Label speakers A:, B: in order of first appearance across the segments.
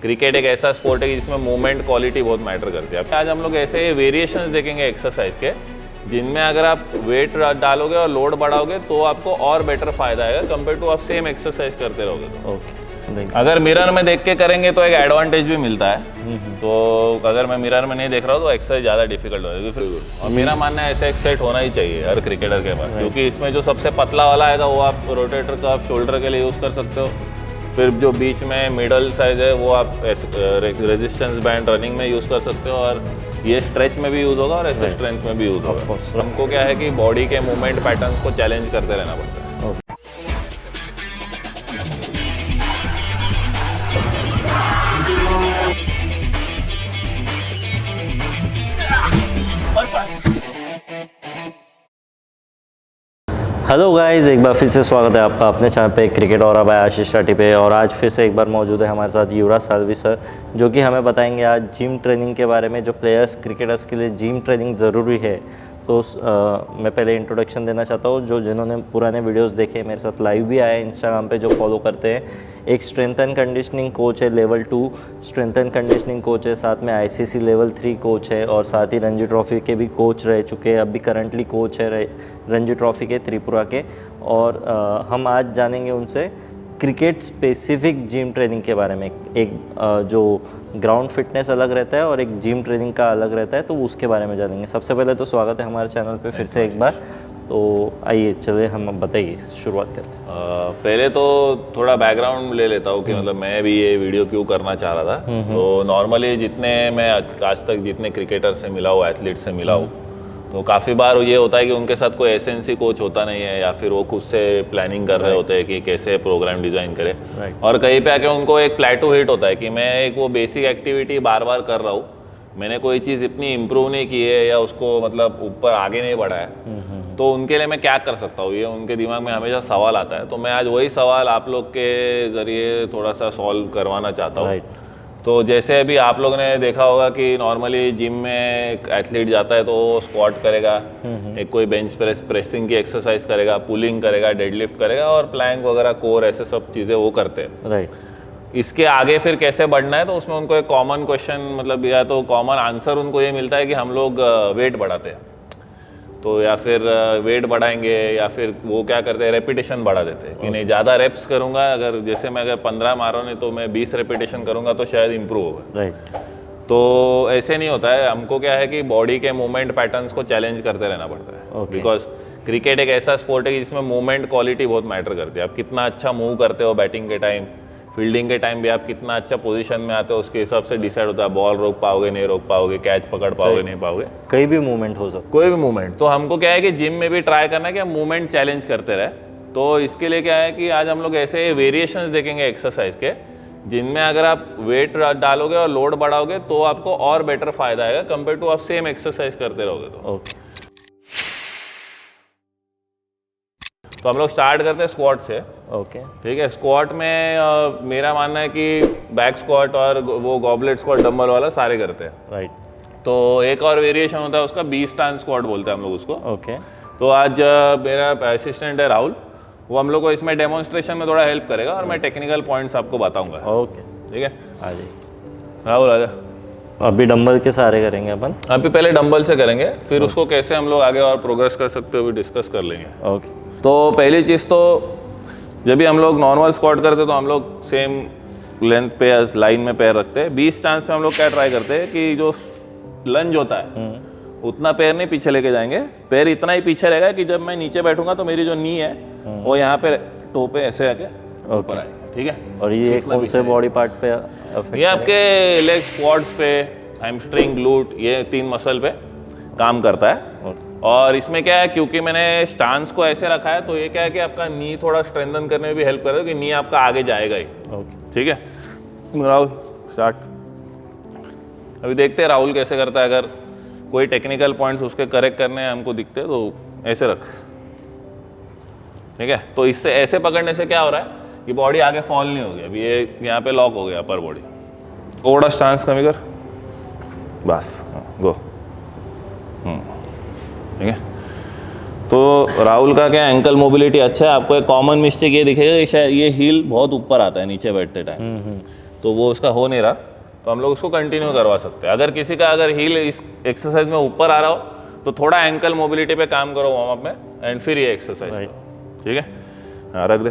A: Cricket एक ऐसा sport है कि जिसमें मूवमेंट क्वालिटी बहुत मैटर करती है। आज हम लोग ऐसे वेरिएशंस देखेंगे एक्सरसाइज के, जिनमें अगर आप वेट डालोगे और लोड बढ़ाओगे तो आपको और बेटर फायदा आएगा कंपेयर टू आप सेम एक्सरसाइज करते रहोगे तो।
B: ओके,
A: अगर मिरर में देख के करेंगे तो एक एडवांटेज भी मिलता है। तो अगर मैं मिरर में नहीं देख रहा हूँ तो एक्सरसाइज ज़्यादा डिफिकल्ट हो जाएगी। और मेरा मानना है ऐसा एक सेट होना ही चाहिए हर क्रिकेटर के पास, क्योंकि इसमें जो सबसे पतला वाला आएगा वो आप रोटेटर का आप शोल्डर के लिए यूज़ कर सकते हो। फिर जो बीच में मिडल साइज है वो आप रेजिस्टेंस बैंड रनिंग में यूज़ कर सकते हो, और ये स्ट्रेच में भी यूज़ होगा और ऐसे स्ट्रेंथ में भी यूज़ होगा। हमको क्या है कि बॉडी के मूवमेंट पैटर्न्स को चैलेंज करते रहना पड़ता है।
B: हेलो गाइस, एक बार फिर से स्वागत है आपका अपने चैनल पे क्रिकेट और बाय आशीष राठी पे। और आज फिर से एक बार मौजूद है हमारे साथ युवराज साल्वी सर, जो कि हमें बताएंगे आज जिम ट्रेनिंग के बारे में। जो प्लेयर्स क्रिकेटर्स के लिए जिम ट्रेनिंग ज़रूरी है, तो मैं पहले इंट्रोडक्शन देना चाहता हूँ। जिन्होंने पुराने वीडियोस देखे, मेरे साथ लाइव भी आए इंस्टाग्राम पे, जो फॉलो करते हैं। एक स्ट्रेंथ एंड कंडीशनिंग कोच है, level 2 strength and conditioning coach है, साथ में आईसीसी लेवल 3 कोच है, और साथ ही रणजी ट्रॉफी के भी कोच रह चुके हैं। अभी करंटली कोच है रणजी ट्रॉफी के त्रिपुरा के। और हम आज जानेंगे उनसे क्रिकेट स्पेसिफिक जिम ट्रेनिंग के बारे में। एक जो ग्राउंड फिटनेस अलग रहता है और एक जिम ट्रेनिंग का अलग रहता है, तो उसके बारे में जानेंगे। सबसे पहले तो स्वागत है हमारे चैनल पे फिर से एक बार। तो आइए चलिए हम बताइए, शुरुआत करते हैं।
A: पहले तो थोड़ा बैकग्राउंड ले लेता हूँ कि मतलब मैं भी ये वीडियो क्यों करना चाह रहा था। तो नॉर्मली जितने मैं आज तक जितने क्रिकेटर से मिला हूँ, एथलीट से मिला हूँ, तो काफ़ी बार ये होता है कि उनके साथ कोई एसएनसी कोच होता नहीं है, या फिर वो खुद से प्लानिंग कर रहे होते हैं कि कैसे प्रोग्राम डिज़ाइन करें। और कहीं पे आके उनको एक प्लेटो हिट होता है कि मैं एक वो बेसिक एक्टिविटी बार बार कर रहा हूँ, मैंने कोई चीज़ इतनी इम्प्रूव नहीं की है या उसको मतलब ऊपर आगे नहीं बढ़ा है, तो उनके लिए मैं क्या कर सकता हूँ, ये उनके दिमाग में हमेशा सवाल आता है। तो मैं आज वही सवाल आप लोग के ज़रिए थोड़ा सा सॉल्व करवाना चाहता हूँ। तो जैसे अभी आप लोगों ने देखा होगा कि नॉर्मली जिम में एक एथलीट जाता है तो वो स्क्वाट करेगा, एक कोई बेंच प्रेस प्रेसिंग की एक्सरसाइज करेगा, पुलिंग करेगा, डेडलिफ्ट करेगा, और प्लैंक वगैरह, कोर, ऐसे सब चीज़ें वो करते हैं। राइट। इसके आगे फिर कैसे बढ़ना है, तो उसमें उनको एक कॉमन क्वेश्चन, मतलब या तो कॉमन आंसर उनको ये मिलता है कि हम लोग वेट बढ़ाते हैं, तो या फिर वेट बढ़ाएंगे, या फिर वो क्या करते हैं, रेपिटेशन बढ़ा देते हैं कि नहीं ज़्यादा रेप्स करूँगा, अगर जैसे मैं अगर 15 मारा नहीं तो मैं 20 रेपिटेशन करूँगा तो शायद इंप्रूव होगा। राइट। तो ऐसे नहीं होता है। हमको क्या है कि बॉडी के मूवमेंट पैटर्न्स को चैलेंज करते रहना पड़ता है, बिकॉज क्रिकेट एक ऐसा स्पोर्ट है जिसमें मूवमेंट क्वालिटी बहुत मैटर करती है। आप कितना अच्छा मूव करते हो बैटिंग के टाइम, फील्डिंग के टाइम भी आप कितना अच्छा पोजीशन में आते हो, उसके हिसाब से डिसाइड होता है बॉल रोक पाओगे नहीं रोक पाओगे, कैच पकड़ पाओगे नहीं पाओगे,
B: कोई भी मूवमेंट हो सकता है,
A: कोई भी मूवमेंट। तो हमको क्या है कि जिम में भी ट्राई करना है कि हम मूवमेंट चैलेंज करते रहे। तो इसके लिए क्या है कि आज हम लोग ऐसे वेरिएशंस देखेंगे एक्सरसाइज के, जिनमें अगर आप वेट डालोगे और लोड बढ़ाओगे तो आपको और बेटर फायदा आएगा कंपेयर टू आप सेम एक्सरसाइज करते रहोगे तो हम लोग स्टार्ट करते हैं स्क्वाट से। ठीक है। स्क्वाट में मेरा मानना है कि बैक स्क्वाट और वो गॉबलेट स्क्वाट डंबल वाला सारे करते हैं। राइट। तो एक और वेरिएशन होता है उसका, बी स्टैंड स्क्वाट बोलते हैं हम लोग उसको। तो आज मेरा असिस्टेंट है राहुल, वो हम लोग को इसमें डेमोन्स्ट्रेशन में थोड़ा हेल्प करेगा और मैं टेक्निकल पॉइंट्स आपको बताऊंगा। ठीक है, आ जाइए राहुल, आ जा।
B: अभी डंबल के सहारे करेंगे अपन।
A: अभी पहले डंबल से करेंगे, फिर उसको कैसे हम लोग आगे और प्रोग्रेस कर सकते हो भी डिस्कस कर लेंगे। तो पहली चीज़ तो जब भी हम लोग नॉर्मल स्क्वाट करते हैं तो हम लोग सेम लेंथ पे लाइन में पैर रखते हैं। 20 स्टांस में हम लोग क्या ट्राई करते हैं कि जो लंज होता है उतना पैर नहीं पीछे लेके जाएंगे, पैर इतना ही पीछे रहेगा कि जब मैं नीचे बैठूंगा तो मेरी जो नी है वो यहाँ पे टो पे ऐसे आके ऊपर आए। ठीक है।
B: और ये कौन से बॉडी पार्ट पे?
A: ये आपके लेग क्वाड्स पे, हैमस्ट्रिंग, ग्लूट, ये 3 मसल पे काम करता है। और इसमें क्या है, क्योंकि मैंने स्टांस को ऐसे रखा है तो ये क्या है कि आपका नी थोड़ा स्ट्रेंथन करने में भी हेल्प करेगा कि नी आपका आगे जाएगा ही। ठीक है। राहुल स्टार्ट। अभी देखते हैं राहुल कैसे करता है। अगर कोई टेक्निकल पॉइंट्स उसके करेक्ट करने हैं हमको दिखते हैं तो ऐसे रख। ठीक है। तो इससे ऐसे पकड़ने से क्या हो रहा है कि बॉडी आगे फॉल नहीं होगी। अभी ये यहाँ पे लॉक हो गया अपर बॉडी, थोड़ा स्टांस कमी कर, बस गो। ठीक है। तो राहुल का क्या एंकल मोबिलिटी अच्छा है। आपको एक कॉमन मिस्टेक ये दिखेगा कि शायद ये हील बहुत ऊपर आता है नीचे बैठते टाइम, तो वो उसका हो नहीं रहा, तो हम लोग उसको कंटिन्यू करवा सकते हैं। अगर किसी का अगर हील इस एक्सरसाइज में ऊपर आ रहा हो तो थोड़ा एंकल मोबिलिटी पे काम करो वार्म अप में एंड फिर ये एक्सरसाइज करो, ठीक है। हाँ रख दे।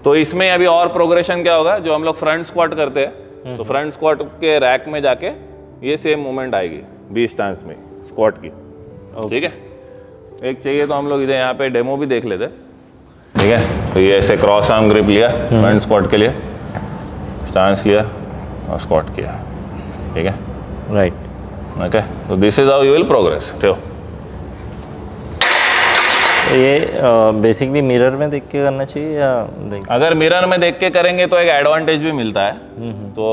A: तो इसमें अभी और प्रोग्रेशन क्या होगा, जो हम लोग फ्रंट स्क्वाट करते हैं तो फ्रंट स्क्वाट के रैक में जाके ये सेम मूवमेंट आएगी बी स्टांस में स्क्वाट की, ठीक है। एक चाहिए तो हम लोग इधर यहाँ पे डेमो भी देख लेते हैं, ठीक है। तो ये ऐसे क्रॉस आर्म ग्रिप लिया फ्रंट स्क्वाट के लिए, स्टांस लिया और स्क्वाट किया, ठीक है,
B: राइट।
A: ओके। तो this is how you will progress.
B: ये बेसिकली मिरर में देख के करना चाहिए या
A: अगर मिरर में देख के करेंगे तो एक एडवांटेज भी मिलता है। तो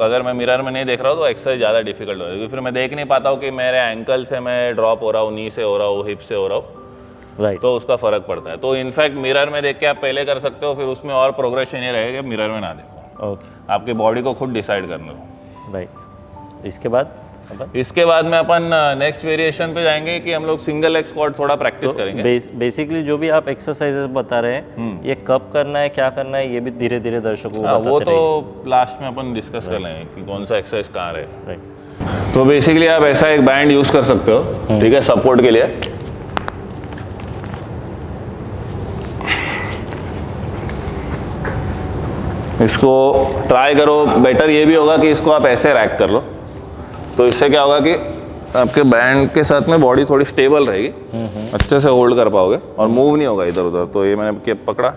A: अगर मैं मिरर में नहीं देख रहा हूँ तो एक्सरसाइज ज़्यादा डिफिकल्ट हो जाएगी, फिर मैं देख नहीं पाता हूँ कि मेरे एंकल से मैं ड्रॉप हो रहा हूँ, नी से हो रहा हूँ, हिप से हो रहा हूँ,
B: राइट।
A: तो उसका फर्क पड़ता है। तो इनफैक्ट मिरर में देख के आप पहले कर सकते हो, फिर उसमें और प्रोग्रेशन ये रहेगा कि मिरर में ना देखो,
B: ओके,
A: आपकी बॉडी को खुद डिसाइड करना हो।
B: राइट। इसके बाद
A: इसके बाद में अपन नेक्स्ट वेरिएशन पे जाएंगे कि हम लोग सिंगल लेग स्क्वाट थोड़ा प्रैक्टिस करेंगे।
B: बेसिकली जो भी आप एक्सरसाइजेस बता रहे हैं ये कब करना है, क्या करना है, ये भी धीरे धीरे दर्शकों को बताते
A: वो तो लास्ट में अपन डिस्कस कर लेंगे कि कौन सा एक्सरसाइज कहाँ रहे।
B: राइट।
A: तो बेसिकली आप ऐसा एक बैंड यूज कर सकते हो, ठीक है, सपोर्ट के लिए। इसको ट्राई करो, बेटर ये भी होगा कि इसको आप ऐसे रैक कर लो, तो इससे क्या होगा कि आपके बैंड के साथ में बॉडी थोड़ी स्टेबल रहेगी, अच्छे से होल्ड कर पाओगे और मूव नहीं होगा इधर उधर। तो ये मैंने पकड़ा,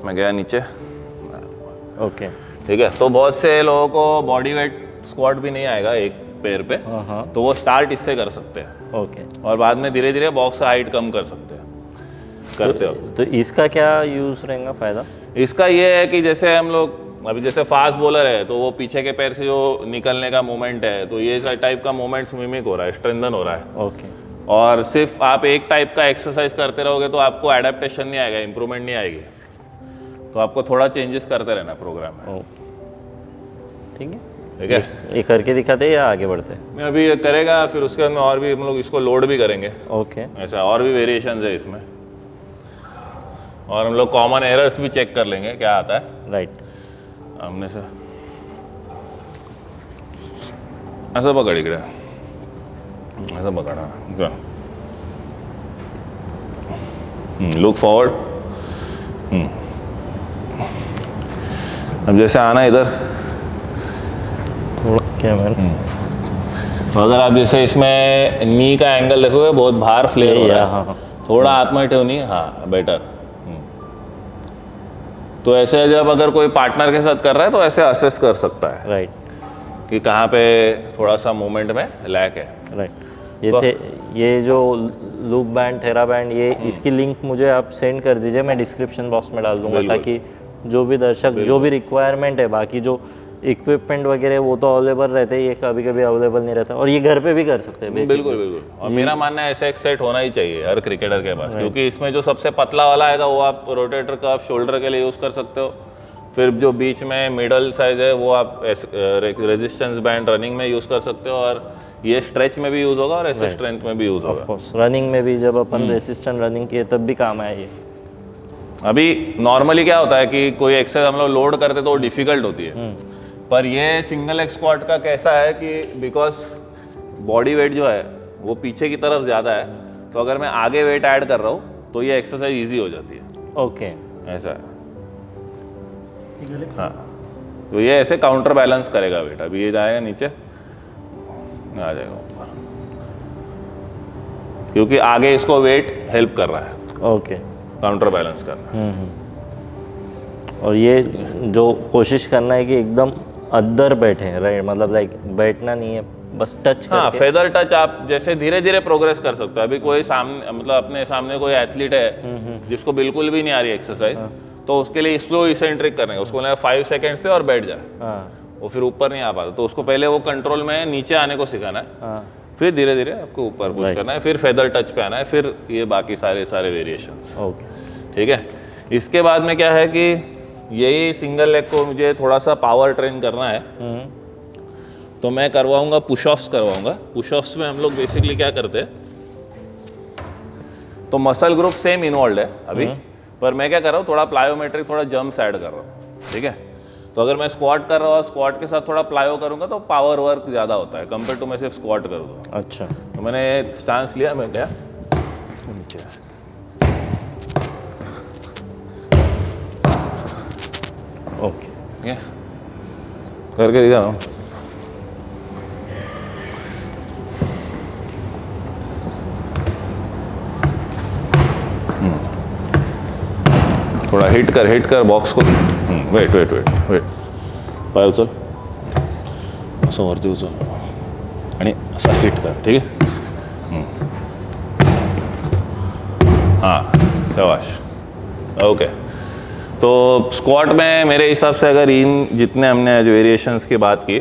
A: मैं गया नीचे,
B: ओके,
A: ठीक है। तो बहुत से लोगों को बॉडी वेट स्क्वाट भी नहीं आएगा एक पैर पे, तो वो स्टार्ट इससे कर सकते हैं,
B: ओके,
A: और बाद में धीरे धीरे बॉक्स का हाइट कम कर सकते हैं करते हो।
B: तो इसका क्या यूज़ रहेगा फ़ायदा?
A: इसका ये है कि जैसे हम लोग अभी जैसे फास्ट बॉलर है तो वो पीछे के पैर से जो निकलने का मूवमेंट है, तो ये टाइप का मूवमेंट्स मिमिक हो रहा है, स्ट्रेंथन हो रहा है।
B: ओके।
A: और सिर्फ आप एक टाइप का एक्सरसाइज करते रहोगे तो आपको एडेप्टेशन नहीं आएगा, इंप्रूवमेंट नहीं आएगी, तो आपको थोड़ा चेंजेस करते रहना प्रोग्राम में,
B: ठीक है,
A: ठीक है।
B: ये करके दिखाते हैं या आगे बढ़ते हैं?
A: मैं अभी ये करेगा, फिर उसके बाद में और भी हम लोग इसको लोड भी करेंगे,
B: ओके,
A: ऐसा और भी वेरिएशंस है इसमें, और हम लोग कॉमन एरर्स भी चेक कर लेंगे क्या आता है।
B: राइट।
A: हमने से ऐसा पकड़, इकडे ऐसा पकड़ा, लुक फॉरवर्ड। अब जैसे आना इधर,
B: थोड़ा कैमरा,
A: तो अगर आप जैसे इसमें नी का एंगल देखोगे बहुत बाहर फ्लेयर हो रहा है,
B: हाँ,
A: थोड़ा हाथ में ठेवनी, हाँ बेटर। तो ऐसे जब अगर कोई पार्टनर के साथ कर रहा है तो ऐसे असेस कर सकता है,
B: राइट,
A: कि कहाँ पे थोड़ा सा मूवमेंट में लैक है।
B: राइट। ये जो लूप बैंड, थेरा बैंड, ये इसकी लिंक मुझे आप सेंड कर दीजिए, मैं डिस्क्रिप्शन बॉक्स में डाल दूंगा, ताकि जो भी दर्शक जो भी रिक्वायरमेंट है, बाकी जो इक्विपमेंट वगैरह वो तो अवेलेबल रहते हैं, ये कभी कभी अवेलेबल नहीं रहता, और ये घर पे भी कर सकते हैं basically।
A: बिल्कुल बिल्कुल। और मेरा मानना है ऐसा एक सेट होना ही चाहिए हर क्रिकेटर के पास, क्योंकि इसमें जो सबसे पतला वाला आएगा वो आप रोटेटर का शोल्डर के लिए यूज़ कर सकते हो, फिर जो बीच में मिडल साइज है वो आप रेजिस्टेंस बैंड रनिंग में यूज़ कर सकते हो, और ये स्ट्रेच में भी यूज़ होगा और ऐसे स्ट्रेंथ में भी यूज़ होगा।
B: ऑफ कोर्स रनिंग में भी जब अपन रेसिस्टेंट रनिंग किए तब भी काम आया ये।
A: अभी नॉर्मली क्या होता है कि कोई एक्सरसाइज हम लोग लोड करते तो वो डिफिकल्ट होती है, पर ये सिंगल लेग स्क्वाट का कैसा है कि बिकॉज बॉडी वेट जो है वो पीछे की तरफ ज़्यादा है, तो अगर मैं आगे वेट ऐड कर रहा हूँ तो ये एक्सरसाइज ईजी हो जाती है।
B: ओके,
A: ऐसा है, हाँ। तो ये ऐसे काउंटर बैलेंस करेगा वेट। अभी ये जाएगा नीचे, आ जाएगा ऊपर, क्योंकि आगे इसको वेट हेल्प कर रहा है,
B: ओके,
A: काउंटर बैलेंस कर रहा है।
B: और ये जो कोशिश करना है कि एकदम अंदर बैठे, राइट, मतलब लाइक बैठना नहीं है, बस टच
A: हाँ,
B: करके।
A: फेदर टच आप जैसे धीरे धीरे प्रोग्रेस कर सकते हो। अभी कोई सामने मतलब अपने सामने कोई एथलीट है जिसको बिल्कुल भी नहीं आ रही एक्सरसाइज, तो उसके लिए स्लो इसेंट्रिक करने का, उसको 5 सेकेंड से और बैठ जाए, वो फिर ऊपर नहीं आ पाता, तो उसको पहले वो कंट्रोल में नीचे आने को सिखाना है, फिर धीरे धीरे आपको ऊपर पुश करना है, फिर फेदर टच पे आना है, फिर ये बाकी सारे वेरिएशंस।
B: ओके,
A: ठीक है। इसके बाद में क्या है कि यही सिंगल लेग को मुझे थोड़ा सा पावर ट्रेन करना है, तो मैं करवाऊंगा पुश ऑफ्स करवाऊंगा। पुश ऑफ्स में हम लोग बेसिकली क्या करते हैं, तो मसल ग्रुप सेम इन्वॉल्व है अभी, पर मैं क्या कर रहा हूँ, थोड़ा प्लायोमेट्रिक, थोड़ा जंप्स ऐड कर रहा हूँ, ठीक है। तो अगर मैं स्क्वाट कर रहा हूँ, स्क्वाट के साथ थोड़ा प्लायो करूँगा तो पावर वर्क ज़्यादा होता है कंपेयर टू मैं सिर्फ स्क्वाट करूँगा।
B: अच्छा,
A: तो मैंने स्टांस लिया, मैं गया नीचे,
B: ओके,
A: ठीक है, करके दिखा रहा हूँ। थोड़ा हिट कर बॉक्स को, वेट वेट वेट वेट, पाय उचल, असं वरती उचल आणि असा हिट कर, ठीक आहे। हाँ शाबाश, ओके। तो स्क्वाट में मेरे हिसाब से अगर इन जितने हमने जो वेरिएशंस की बात की,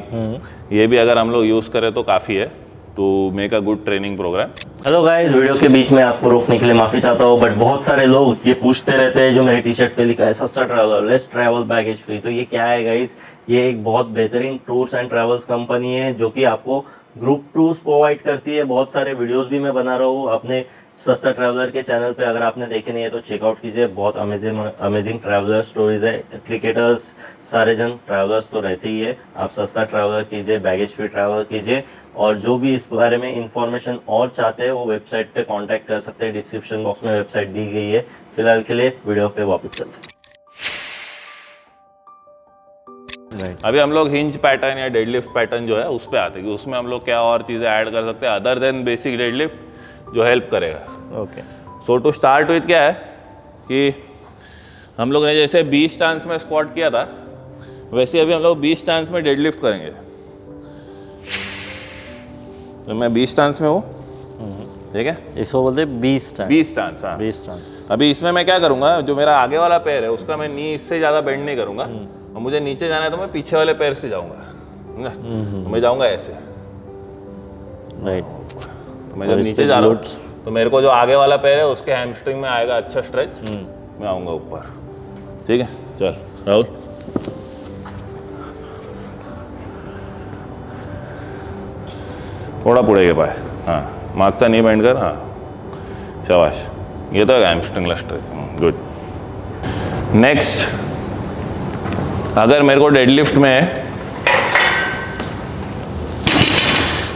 A: ये भी अगर हम लोग यूज़ करें तो काफ़ी है to make a good training programme.
B: Hello guys, वीडियो के बीच में आपको रोकने के लिए माफी चाहता हूँ, बट बहुत सारे लोग ये पूछते रहते हैं जो मेरी टी शर्ट पे लिखा है सस्ता traveller, less travel baggage free. तो ये क्या है गाइस? ये एक बहुत बेहतरीन टूर्स एंड ट्रैवल्स कंपनी है जो कि आपको ग्रुप टूर्स प्रोवाइड करती है। बहुत सारे वीडियोस भी मैं बना रहा हूँ अपने सस्ता ट्रैवलर के चैनल पे, अगर आपने देखे नहीं है तो चेकआउट कीजिए। बहुत अमेजिंग ट्रैवलर स्टोरीज है। क्रिकेटर्स सारे जन ट्रैवलर्स तो रहते ही है। आप सस्ता ट्रैवलर कीजिए, बैगेज फ्री ट्रैवल कीजिए, और जो भी इस बारे में इंफॉर्मेशन और चाहते हैं वो वेबसाइट पे कांटेक्ट कर सकते हैं। डिस्क्रिप्शन बॉक्स में वेबसाइट दी गई है। फिलहाल के लिए वीडियो पे वापस चलते हैं।
A: अभी हम लोग हिंज पैटर्न या डेडलिफ्ट पैटर्न जो है उस पर आते हैं कि उसमें हम लोग क्या और चीज़ें ऐड कर सकते हैं अदर देन बेसिक डेडलिफ्ट जो हेल्प करेगा।
B: Okay,
A: so to start with क्या है कि हम लोग ने जैसे 20 स्टांस में स्क्वाट किया था, वैसे अभी हम लोग 20 स्टांस में डेडलिफ्ट करेंगे। तो मैं 20 स्टांस में हूँ, ठीक है,
B: इसको बोलते हैं 20 स्टांस।
A: 20 स्टांस, हाँ
B: 20 स्टांस।
A: अभी इसमें मैं क्या करूँगा, जो मेरा आगे वाला पैर है उसका मैं नी इससे ज़्यादा बेंड नहीं करूँगा, और मुझे नीचे जाना है तो मैं पीछे वाले पैर से जाऊँगा, तो मैं जाऊँगा ऐसे।
B: राइट,
A: तो मैं जब नीचे जा रहा हूँ तो मेरे को जो आगे वाला पैर है उसके हैमस्ट्रिंग में आएगा अच्छा स्ट्रेच, मैं आऊँगा ऊपर, ठीक है। चल राहुल, थोड़ा पुढे घे पाय, हाँ मागचा नी बेंड कर, हाँ शाबाश, येतो का हॅमस्ट्रिंगला स्ट्रेच, गुड। नेक्स्ट, अगर मेरे को डेडलिफ्ट में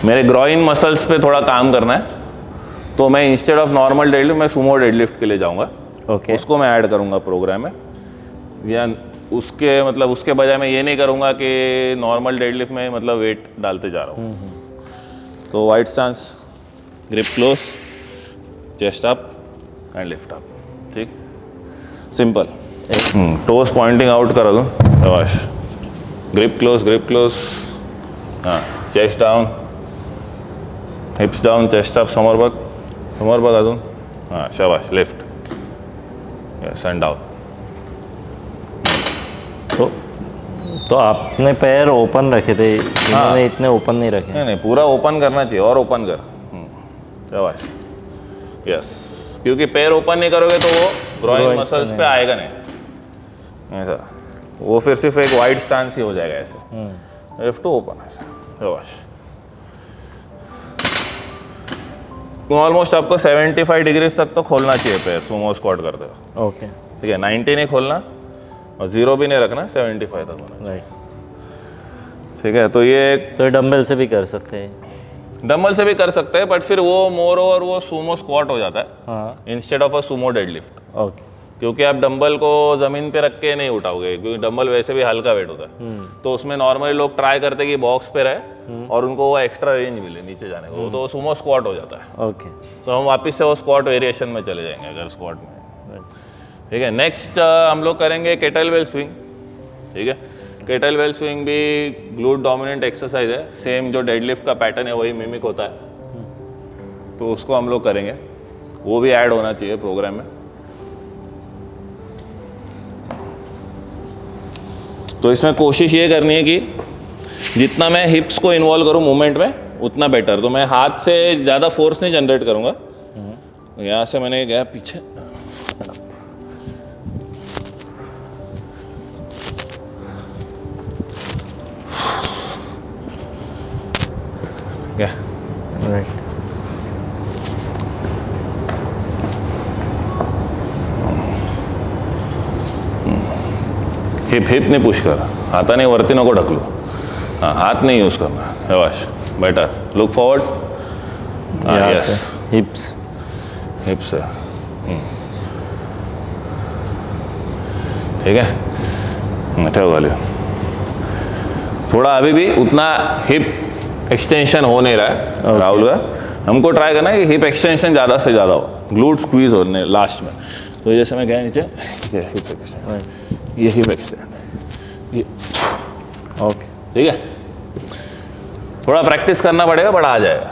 A: मेरे ग्रॉइन मसल्स पे थोड़ा काम करना है तो मैं इंस्टेड ऑफ नॉर्मल डेडलिफ्ट मैं सुमो डेडलिफ्ट के लिए जाऊंगा।
B: ओके,
A: उसको मैं ऐड करूंगा प्रोग्राम में, या उसके मतलब उसके बजाय मैं ये नहीं करूंगा कि नॉर्मल डेडलिफ्ट में मतलब वेट डालते जा रहा हूँ। तो wide stance, grip close, chest up and lift up, ठीक, सिंपल। टोस पॉइंटिंग आउट करा दो, शाबाश, ग्रिप क्लोज, हाँ chest down, हिप्स down, chest up, समोर बघ अजून, हाँ शाबाश, लिफ्ट, यस एंड डाउन।
B: तो आपने पैर ओपन रखे थे, इन्होंने इतने ओपन नहीं रखे।
A: नहीं पूरा ओपन करना चाहिए, और ओपन कर, शाबाश, यस, क्योंकि पैर ओपन नहीं करोगे तो वो ग्रॉइन मसल्स पे आएगा नहीं, ऐसा वो फिर सिर्फ एक वाइड स्टांस ही हो जाएगा ऐसे। हैव टू ओपन ऐसे, शाबाश। ऑलमोस्ट आपको 75 डिग्रीज तक तो खोलना चाहिए पैर सुमो स्क्वाट करते हो,
B: ओके,
A: ठीक है। 90 नहीं खोलना और 0 भी नहीं रखना, 75 तक होना,
B: राइट,
A: ठीक है। तो ये
B: तो डंबल से भी कर सकते हैं।
A: डंबल से भी कर सकते हैं, बट फिर वो मोर ओवर वो सुमो स्क्वाट हो जाता है
B: हाँ,
A: instead of a Sumo deadlift,
B: okay,
A: क्योंकि आप डंबल को ज़मीन पे रख के नहीं उठाओगे, क्योंकि डंबल वैसे भी हल्का वेट होता है। तो उसमें नॉर्मली लोग ट्राई करते हैं कि बॉक्स पे रहे और उनको वो एक्स्ट्रा रेंज मिले नीचे जाने को, तो वो सुमो स्क्वाट हो जाता है।
B: ओके,
A: तो हम वापस से वो स्क्वाट वेरिएशन में चले जाएंगे अगर स्क्वाट में, ठीक है। नेक्स्ट हम लोग करेंगे केटल बेल स्विंग, ठीक है। केटल बेल स्विंग भी ग्लूट डोमिनेंट एक्सरसाइज है, सेम जो डेडलिफ्ट का पैटर्न है वही मिमिक होता है, तो उसको हम लोग करेंगे, वो भी ऐड होना चाहिए प्रोग्राम में। तो इसमें कोशिश ये करनी है कि जितना मैं हिप्स को इन्वॉल्व करूँ मूवमेंट में उतना बेटर। तो मैं हाथ से ज़्यादा फोर्स नहीं जनरेट करूँगा, यहाँ से मैंने गया पीछे, क्या,
B: राइट,
A: हिप हिप नहीं पुश कर, हाताने वरती नको ढकलू. हां, हात नाही यूज करणार. शाबाश, बेटर. Look forward.
B: यहाँ
A: यस,
B: से हिप्स.
A: हिप्स है. ठीक है, ठेव वाले. थोड़ा अभी भी उतना हिप एक्सटेंशन हो नहीं रहा है राहुल का. हमको ट्राई करना है कि हिप एक्सटेंशन ज़्यादा से ज़्यादा हो, ग्लूट स्क्वीज होने लास्ट में. तो जैसे मैं गया नीचे, ये हिप एक्सटेंड, ये हिप एक्सटेंड, ये.
B: ओके.
A: ठीक है, थोड़ा प्रैक्टिस करना पड़ेगा, बट आ जाएगा.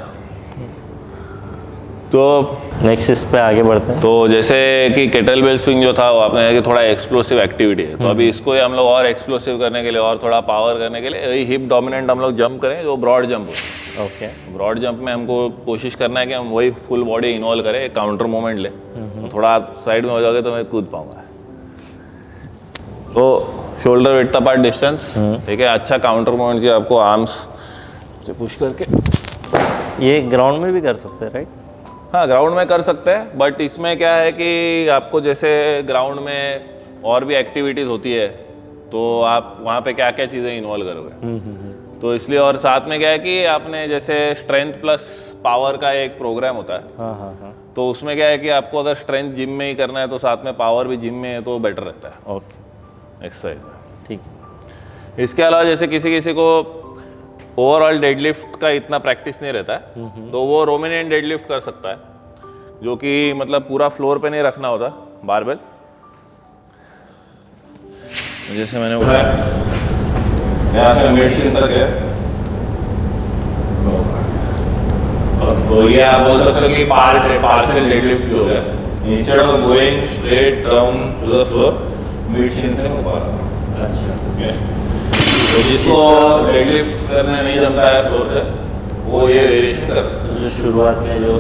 A: तो
B: नेक्स्ट इस पे आगे बढ़ते हैं.
A: तो जैसे कि केटल बेल स्विंग जो था वो आपने कहा कि थोड़ा एक्सप्लोसिव एक्टिविटी है, तो अभी इसको हम लोग और एक्सप्लोसिव करने के लिए और थोड़ा पावर करने के लिए वही हिप डोमिनेंट हम लोग जंप करें, जो ब्रॉड जंप हो.
B: ओके.
A: ब्रॉड जंप में हमको कोशिश करना है कि हम वही फुल बॉडी इन्वॉल्व करें, काउंटर मूवमेंट ले. तो थोड़ा आप साइड में हो जाओगे तो मैं कूद पाऊंगा. तो शोल्डर विड्थ अपार्ट डिस्टेंस, ठीक है. अच्छा काउंटर मूवमेंट चाहिए आपको, आर्म्स से पुश करके.
B: ये ग्राउंड में भी कर सकते हैं, राइट?
A: हाँ, ग्राउंड में कर सकते हैं, बट इसमें क्या है कि आपको जैसे ग्राउंड में और भी एक्टिविटीज़ होती है, तो आप वहाँ पे क्या क्या चीज़ें इन्वॉल्व करोगे. तो इसलिए, और साथ में क्या है कि आपने जैसे स्ट्रेंथ प्लस पावर का एक प्रोग्राम होता है.
B: हाँ हाँ हाँ.
A: तो उसमें क्या है कि आपको अगर स्ट्रेंथ जिम में ही करना है तो साथ में पावर भी जिम में है तो बेटर रहता है
B: ओके.
A: एक्सरसाइज में.
B: ठीक है.
A: इसके अलावा जैसे किसी किसी को ओवरऑल डेडलिफ्ट का इतना प्रैक्टिस नहीं रहता है, तो वो रोमेनियन डेडलिफ्ट कर सकता है, जो कि मतलब पूरा फ्लोर पे नहीं रखना होता बारबेल. जैसे मैंने उठाया, यहाँ से मिड शिन तक है, तो ये आप बोल सकते हो कि पार्शियल डेडलिफ्ट भी हो गया. Instead of going straight down to the floor, mid shin से ऊपर. अच्छा. तो जिसको डेडलिफ्ट करना नहीं जमता है फ्लोर से, वो ये वेरिएशन कर सकते हैं.
B: जो शुरुआत में जो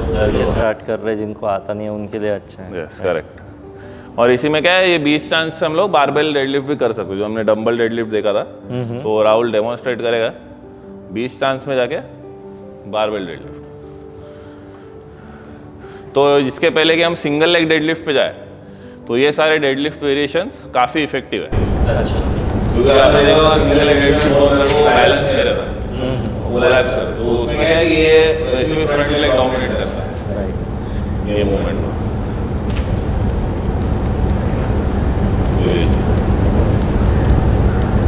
B: स्टार्ट कर रहे हैं, जिनको आता नहीं है, उनके लिए अच्छा है.
A: Yes, correct. और इसी में क्या है, ये 20 चांस से हम लोग बारबेल डेडलिफ्ट भी कर सकते हैं. जो हमने डंबल डेडलिफ्ट देखा था, तो राहुल डेमोन्स्ट्रेट करेगा 20 चांस में जाके बारबेल डेडलिफ्ट. तो इसके पहले कि हम सिंगल लेग डेडलिफ्ट पे जाए, तो ये सारे डेडलिफ्ट वेरिएशंस काफ़ी इफेक्टिव है.
B: अच्छा.
A: क्योंकि आपने देखा होगा सिंगल लेग डेडलिफ्ट में बहुत मेरे को बैलेंस नहीं रहता, वो रिलैक्स कर. तो उसमें क्या है कि ये वैसे भी फ्रंट लेग डोमिनेट करता है,
B: राइट.
A: ये मूवमेंट में.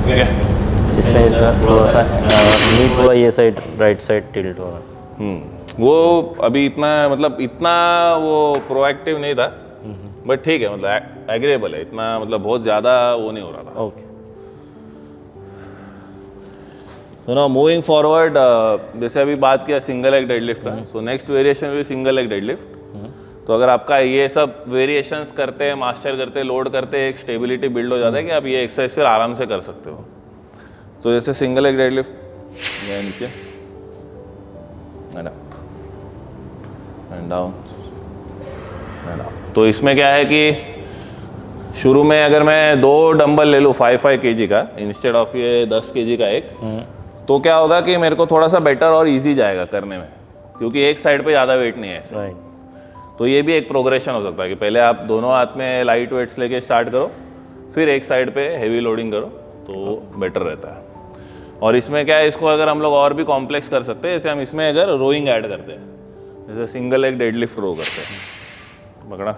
A: ठीक है.
B: इसमें इसका थोड़ा सा नी थोड़ा ये साइड राइट साइड टिल्ट हो रहा है.
A: वो अभी इतना मतलब इतना वो प्रोएक्टिव नहीं था, बट ठीक है, मतलब एग्रीएबल है. इतना मतलब बहुत ज़्यादा वो नहीं हो रहा था.
B: ओके.
A: तो ना मूविंग फॉरवर्ड, जैसे अभी बात किया सिंगल लेग डेडलिफ्ट का, सो नेक्स्ट वेरिएशन भी सिंगल लेग डेडलिफ्ट. तो अगर आपका ये सब वेरिएशंस करते हैं, मास्टर करते हैं, लोड करते हैं, एक स्टेबिलिटी बिल्ड हो जाता है कि आप ये एक्सरसाइज फिर आराम से कर सकते हो. तो जैसे सिंगल लेग डेडलिफ्ट, ये नीचे and up and down and up. तो इसमें क्या है कि शुरू में अगर मैं 2 डंबल ले लूँ 5-5 kg का इंस्टेड ऑफ ये 10 kg का एक, तो क्या होगा कि मेरे को थोड़ा सा बेटर और इजी जाएगा करने में, क्योंकि एक साइड पे ज़्यादा वेट नहीं है ऐसे.
B: राइट.
A: तो ये भी एक प्रोग्रेशन हो सकता है कि पहले आप दोनों हाथ में लाइट वेट्स लेके स्टार्ट करो, फिर एक साइड पे हेवी लोडिंग करो, तो बेटर रहता है. और इसमें क्या है, इसको अगर हम लोग और भी कॉम्प्लेक्स कर सकते हैं, जैसे हम इसमें अगर रोइंग ऐड करते हैं, जैसे सिंगल लेग डेडलिफ्ट रो करते हैं. पकड़ा,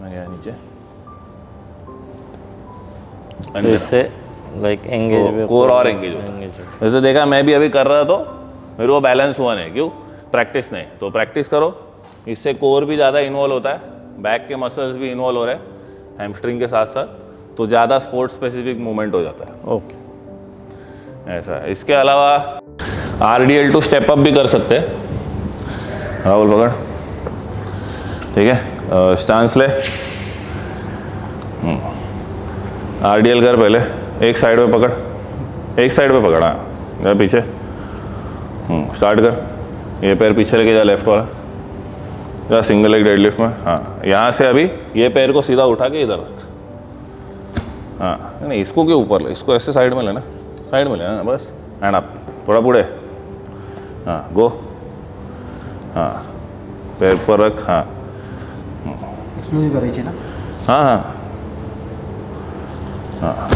A: गया नीचे,
B: इससे लाइक एंगेज
A: कोर और एंगेज होता है. जैसे देखा मैं भी अभी कर रहा तो मेरे को बैलेंस हुआ नहीं, क्यों? प्रैक्टिस नहीं. तो प्रैक्टिस करो, इससे कोर भी ज़्यादा इन्वॉल्व होता है, बैक के मसल्स भी इन्वॉल्व हो रहे हैं हैमस्ट्रिंग के साथ साथ, तो ज़्यादा स्पोर्ट स्पेसिफिक मूवमेंट हो जाता है.
B: ओके.
A: ऐसा है. इसके अलावा RDL टू स्टेप अप भी कर सकते हैं. राहुल पकड़, ठीक है. स्टांस ले, RDL कर पहले, एक साइड पे पकड़, एक साइड पे पकड़. हाँ, जा पीछे. स्टार्ट कर, ये पैर पीछे लेके जा लेफ्ट वाला, जा सिंगल लेग डेडलिफ्ट में. हाँ, यहाँ से अभी ये पैर को सीधा उठा के इधर रख. हाँ, नहीं इसको क्यों ऊपर ले, इसको ऐसे साइड में लेना, साइड में लेना बस. एंड अप, थोड़ा पुढे. हाँ, गो. हाँ, पैर पर रख. हाँ
C: स्मूथ करायची ना.
A: हाँ हाँ, हाँ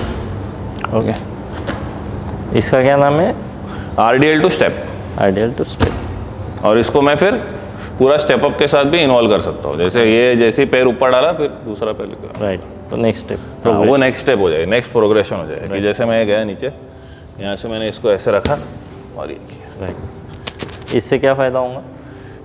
B: ओके, इसका क्या नाम है?
A: RDL two step.
B: Ideal two step.
A: और इसको मैं फिर पूरा स्टेप अप के साथ भी इन्वॉल्व कर सकता हूँ। जैसे ये जैसे ही पैर ऊपर डाला फिर दूसरा पैर लेकर,
B: राइट, तो नेक्स्ट स्टेप
A: वो नेक्स्ट स्टेप हो जाएगा, नेक्स्ट प्रोग्रेशन हो जाएगा। कि जैसे मैं गया नीचे, यहाँ से मैंने इसको ऐसे रखा और ये किया।
B: राइट, इससे क्या फ़ायदा होगा?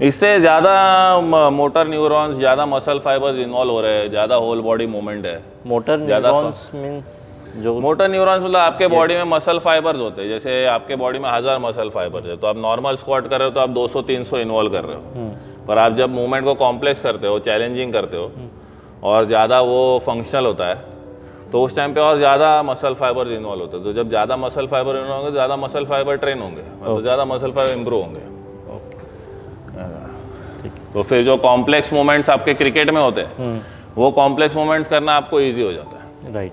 A: इससे ज़्यादा मोटर न्यूरॉन्स, ज़्यादा मसल फाइबर्स इन्वॉल्व हो रहे हैं, ज़्यादा होल बॉडी मूवमेंट है।
B: मोटर न्यूरॉन्स मीन्स जो
A: मोटर न्यूरॉन्स मतलब आपके बॉडी में मसल फाइबर्स होते हैं। जैसे आपके बॉडी में 1000 मसल फाइबर्स है, तो आप नॉर्मल स्क्वाट कर रहे हो तो आप 200-300 इन्वॉल्व कर रहे हो। पर आप जब मूवमेंट को कॉम्प्लेक्स करते हो, चैलेंजिंग करते हो और ज़्यादा वो फंक्शनल होता है, तो उस टाइम पे और ज़्यादा मसल फाइबर्स इन्वॉल्व होते हैं। तो जब ज़्यादा मसल फाइबर इन्वॉल्व होंगे, ज़्यादा मसल फाइबर ट्रेन होंगे, तो ज़्यादा मसल फाइबर इम्प्रूव होंगे। तो फिर जो कॉम्प्लेक्स मूवमेंट्स आपके क्रिकेट में होते हैं, वो कॉम्प्लेक्स मूवमेंट्स करना आपको ईजी हो जाता है।
B: राइट,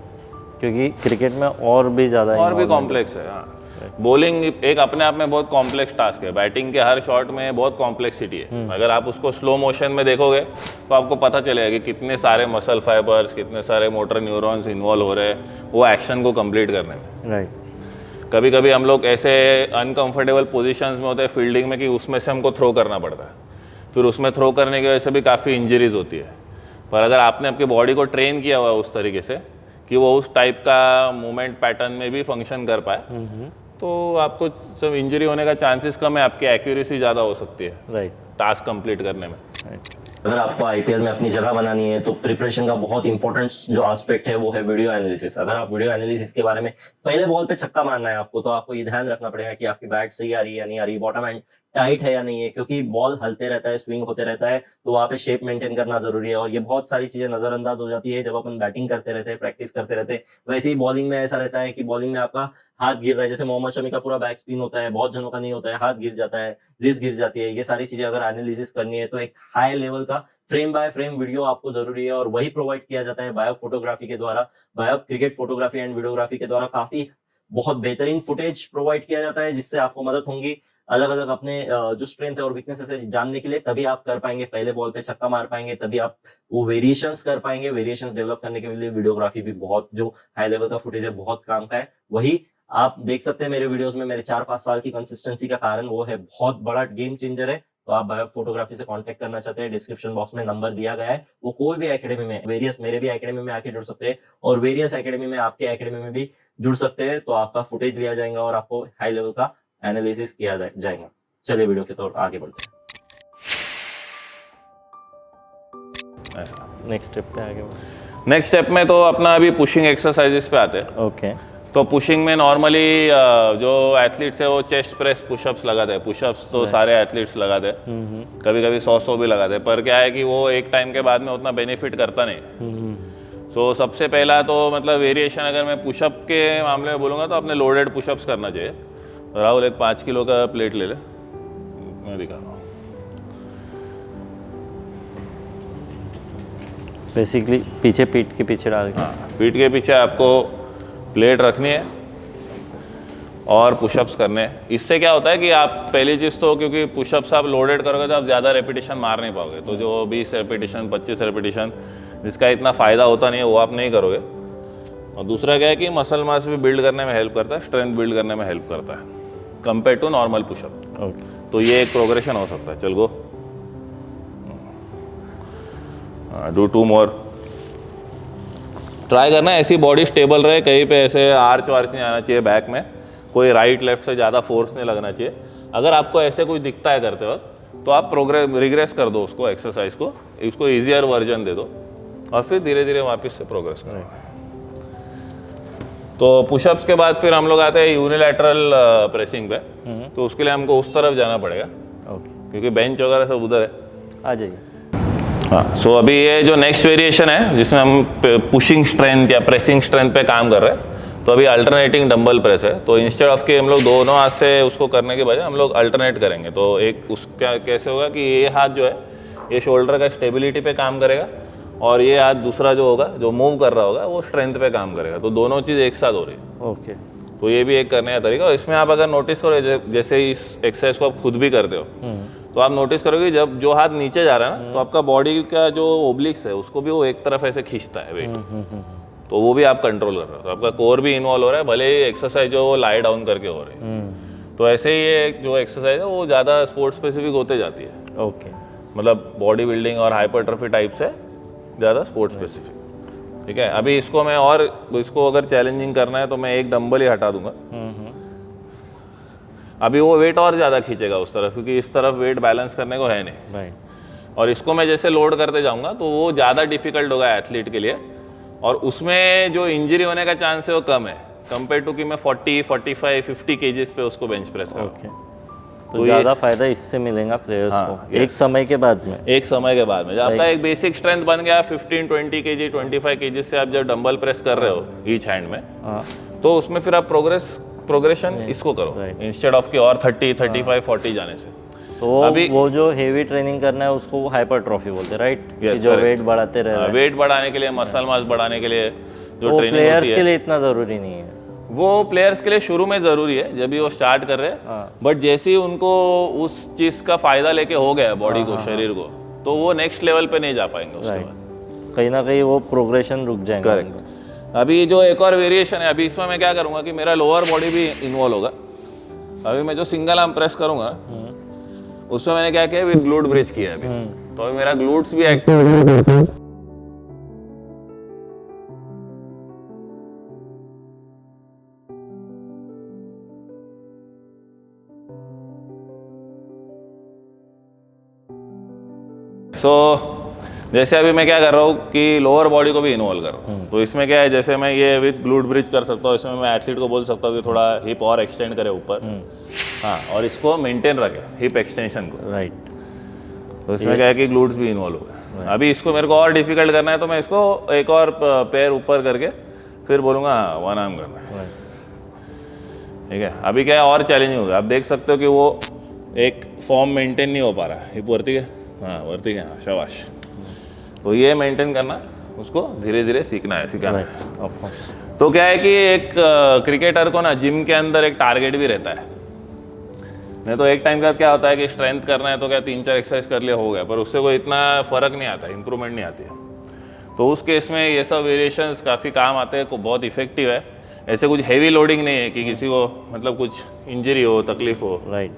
B: क्योंकि क्रिकेट में और भी ज़्यादा
A: और भी कॉम्प्लेक्स है। हाँ, बॉलिंग एक अपने आप में बहुत कॉम्प्लेक्स टास्क है। बैटिंग के हर शॉट में बहुत कॉम्प्लेक्सिटी है। अगर आप उसको स्लो मोशन में देखोगे तो आपको पता चलेगा कि कितने सारे मसल फाइबर्स, कितने सारे मोटर न्यूरॉन्स इन्वॉल्व हो रहे हैं वो एक्शन को कंप्लीट करने में।
B: राइट,
A: कभी कभी हम लोग ऐसे अनकंफर्टेबल पोजीशंस में होते हैं फील्डिंग में कि उसमें से हमको थ्रो करना पड़ता है। फिर उसमें थ्रो करने की वजह से भी काफ़ी इंजरीज होती है। पर अगर आपने आपकी बॉडी को ट्रेन किया हुआ है उस तरीके से कि वो उस टाइप का मूवमेंट पैटर्न में भी फंक्शन कर पाए, तो आपको जब इंजरी होने का चांसेस कम है, आपकी एक्यूरेसी ज़्यादा हो सकती है
B: राइट,
A: टास्क कंप्लीट करने में।
B: अगर आपको आईपीएल में अपनी जगह बनानी है तो प्रिपरेशन का बहुत इंपॉर्टेंट जो एस्पेक्ट है वो है वीडियो एनालिसिस। अगर आप वीडियो एनालिसिस के बारे में, पहले बॉल पे छक्का मारना है आपको, तो आपको ये ध्यान रखना पड़ेगा कि आपकी बैट सही आ रही है या नहीं आ रही, बॉटम एंड टाइट है या नहीं है, क्योंकि बॉल हलते रहता है, स्विंग होते रहता है, तो वहाँ पे शेप मेंटेन करना जरूरी है। और ये बहुत सारी चीजें नजरअंदाज हो जाती है जब अपन बैटिंग करते रहते हैं, प्रैक्टिस करते रहते हैं। वैसे ही बॉलिंग में ऐसा रहता है कि बॉलिंग में आपका हाथ गिर रहा है, जैसे मोहम्मद शमी का पूरा बैक स्पिन होता है, बहुत जनों का नहीं होता है, हाथ गिर जाता है, रिस्ट गिर जाती है। ये सारी चीजें अगर एनालिसिस करनी है तो एक हाई लेवल का फ्रेम बाय फ्रेम वीडियो आपको जरूरी है, और वही प्रोवाइड किया जाता है बायो फोटोग्राफी के द्वारा। Bio cricket photography and videography के द्वारा काफी बहुत बेहतरीन फुटेज प्रोवाइड किया जाता है, जिससे आपको मदद होंगी अलग अलग अपने जो स्ट्रेंथ है और वीकनेसेस है जानने के लिए। तभी आप कर पाएंगे पहले बॉल पे छक्का मार पाएंगे, तभी आप वो वेरिएशंस कर पाएंगे। वेरिएशंस डेवलप करने के लिए वीडियोग्राफी भी बहुत, जो हाई लेवल का फुटेज है, बहुत काम का है। वही आप देख सकते हैं मेरे वीडियोस में, मेरे 4-5 साल की कंसिस्टेंसी का कारण वो है, बहुत बड़ा गेम चेंजर है। तो आप बायो फोटोग्राफी से कांटेक्ट करना चाहते हैं, डिस्क्रिप्शन बॉक्स में नंबर दिया गया है। वो कोई भी एकेडमी में, वेरियस मेरे भी एकेडमी में आके जुड़ सकते हैं और वेरियस एकेडमी में आपके एकेडमी में भी जुड़ सकते हैं। तो आपका फुटेज लिया जाएगा और आपको हाई लेवल का एनालिसिस किया जाएगा। चलिए वीडियो के तौर आगे बढ़ते हैं। नेक्स्ट स्टेप पे आगे बढ़ते
A: नेक्स्ट स्टेप में तो अपना अभी पुशिंग एक्सरसाइजेस पे आते हैं।
B: हैं। ओके,
A: तो पुशिंग में नॉर्मली जो एथलीट्स है वो चेस्ट प्रेस पुशअप्स लगाते हैं। पुशअप्स तो सारे एथलीट्स लगाते हैं, कभी कभी 100 भी लगाते हैं, पर क्या है कि वो एक टाइम के बाद में उतना बेनिफिट करता नहीं। सो सबसे पहला तो मतलब वेरिएशन अगर मैं पुशअप के मामले में बोलूँगा तो अपने लोडेड पुशअप्स करना चाहिए। राहुल एक 5 किलो का प्लेट ले ले, मैं दिखा रहा हूँ।
B: बेसिकली पीछे पीठ के पीछे डाल के,
A: हाँ, पीठ के पीछे आपको प्लेट रखनी है और पुशअप्स करने हैं। इससे क्या होता है कि आप पहली चीज़ तो, क्योंकि पुशअप्स आप लोडेड करोगे तो आप ज़्यादा रेपिटेशन मार नहीं पाओगे, तो जो 20 रेपिटेशन 25 रेपिटेशन जिसका इतना फ़ायदा होता नहीं है वो आप नहीं करोगे। और दूसरा क्या है कि मसल मास भी बिल्ड करने में हेल्प करता है, स्ट्रेंथ बिल्ड करने में हेल्प करता है compare to normal pushup.
B: Okay,
A: तो ये एक प्रोग्रेशन हो सकता है। चल गो, डू 2 मोर। ट्राई करना है ऐसी बॉडी स्टेबल रहे, कहीं पे ऐसे आर्च वार्च नहीं आना चाहिए बैक में, कोई राइट लेफ्ट से ज़्यादा फोर्स नहीं लगना चाहिए। अगर आपको ऐसे कुछ दिखता है करते वक्त तो आप रिग्रेस कर दो उसको, एक्सरसाइज को, इसको ईजियर वर्जन दे दो और फिर धीरे धीरे वापस से प्रोग्रेस करो। तो पुशअप्स के बाद फिर हम लोग आते हैं यूनिलैटरल प्रेसिंग पे। तो उसके लिए हमको उस तरफ जाना पड़ेगा,
B: ओके,
A: क्योंकि बेंच वगैरह सब उधर है।
B: आ जाइए।
A: हाँ, सो अभी ये जो नेक्स्ट वेरिएशन है जिसमें हम पुशिंग स्ट्रेंथ या प्रेसिंग स्ट्रेंथ पे काम कर रहे हैं, तो अभी अल्टरनेटिंग डंबल प्रेस है। तो इंस्टेड ऑफ कि हम लोग दोनों हाथ से उसको करने के बजाय हम लोग अल्टरनेट करेंगे। तो एक उसका कैसे होगा कि ये हाथ जो है ये शोल्डर का स्टेबिलिटी पे काम करेगा और ये हाथ दूसरा जो होगा, जो मूव कर रहा होगा, वो स्ट्रेंथ पे काम करेगा। तो दोनों चीज़ एक साथ हो रही है।
B: ओके,
A: तो ये भी एक करने का तरीका। और इसमें आप अगर नोटिस करो, जैसे इस एक्सरसाइज को आप खुद भी करते हो, तो आप नोटिस करोगे जब जो हाथ नीचे जा रहा है ना, तो आपका बॉडी का जो ओब्लिक्स है उसको भी वो एक तरफ ऐसे खींचता है वेट। तो वो भी आप कंट्रोल कर रहे हो, तो आपका कोर भी इन्वॉल्व हो रहा है, भले ही एक्सरसाइज जो वो लाई डाउन करके हो रही है। तो ऐसे ही ये जो एक्सरसाइज है वो ज़्यादा स्पोर्ट्स स्पेसिफिक होते जाती है,
B: ओके।
A: मतलब बॉडी बिल्डिंग और हाइपरट्रॉफी टाइप से ज़्यादा स्पोर्ट्स स्पेसिफिक। ठीक है, अभी इसको मैं और इसको अगर चैलेंजिंग करना है तो मैं एक डंबल ही हटा दूंगा। अभी वो वेट और ज़्यादा खींचेगा उस तरफ, क्योंकि इस तरफ वेट बैलेंस करने को है नहीं।
B: राइट।
A: और इसको मैं जैसे लोड करते जाऊंगा तो वो ज़्यादा डिफिकल्ट होगा एथलीट के लिए, और उसमें जो इंजरी होने का चांस है वो कम है कंपेयर टू कि मैं 40, 45, 50 केजीज पे उसको बेंच प्रेस करूँ।
B: ओके। तो ज़्यादा फायदा इससे मिलेगा प्लेयर्स को एक समय के बाद में।
A: एक समय के बाद में जब आपका एक बेसिक स्ट्रेंथ बन गया 15, 20 केजी, 25 केजी से आप जब डंबल प्रेस कर रहे हो ईच हैंड में, तो उसमें फिर आप प्रोग्रेशन इसको करो इंस्टेड ऑफ कि और 30, 35, 40 जाने से।
B: तो अभी वो जो हेवी ट्रेनिंग करना है उसको वो हाइपरट्रॉफी बोलते हैं, राइट? कि जो वेट बढ़ाते रहे,
A: वेट बढ़ाने के लिए, मसल मास बढ़ाने के लिए जो ट्रेनिंग
B: प्लेयर्स के लिए इतना ज़रूरी नहीं है।
A: वो प्लेयर्स के लिए शुरू में ज़रूरी है जब भी वो स्टार्ट कर रहे हैं, बट जैसे ही उनको उस चीज़ का फ़ायदा लेके हो गया बॉडी को, शरीर को, तो वो नेक्स्ट लेवल पे नहीं जा पाएंगे उसके बाद।
B: कहीं ना कहीं वो प्रोग्रेशन रुक जाएगा।
A: करेक्ट। अभी जो एक और वेरिएशन है, अभी इसमें मैं क्या करूँगा कि मेरा लोअर बॉडी भी इन्वॉल्व होगा। अभी मैं जो सिंगल आर्म प्रेस करूँगा उसमें मैंने क्या किया, विद ग्लूट ब्रिज किया अभी, तो अभी मेरा ग्लूट्स भी एक्टिव। जैसे अभी मैं क्या कर रहा हूँ कि लोअर बॉडी को भी इन्वॉल्व कर रहा हूँ, तो इसमें क्या है, जैसे मैं ये विद ग्लूट ब्रिज कर सकता हूँ, इसमें मैं एथलीट को बोल सकता हूँ कि थोड़ा हिप और एक्सटेंड करे ऊपर, हाँ, और इसको मेंटेन रखे हिप एक्सटेंशन को,
B: राइट।
A: तो इसमें क्या है कि ग्लूट्स भी इन्वॉल्व हो गए। अभी इसको मेरे को और डिफिकल्ट करना है तो मैं इसको एक और पैर ऊपर करके फिर बोलूँगा हाँ वन आर्म करना है। ठीक है, अभी क्या है और चैलेंजिंग होगा, आप देख सकते हो कि वो एक फॉर्म मेंटेन नहीं हो पा रहा है, हिप वर्ती है, हाँ वर्ती है, हाँ शाबाश। तो ये मेंटेन करना, उसको धीरे धीरे सीखना है, सिखाना है। तो क्या है कि एक क्रिकेटर को ना जिम के अंदर एक टारगेट भी रहता है, नहीं तो एक टाइम का क्या होता है कि स्ट्रेंथ करना है तो क्या 3-4 एक्सरसाइज कर लिया हो गया, पर उससे कोई इतना फर्क नहीं आता, इंप्रूवमेंट नहीं आती है। तो उस केस में ये सब वेरिएशंस काफ़ी काम आते हैं, को बहुत इफेक्टिव है। ऐसे कुछ हैवी लोडिंग नहीं है कि किसी को मतलब कुछ इंजरी हो, तकलीफ हो,
B: राइट।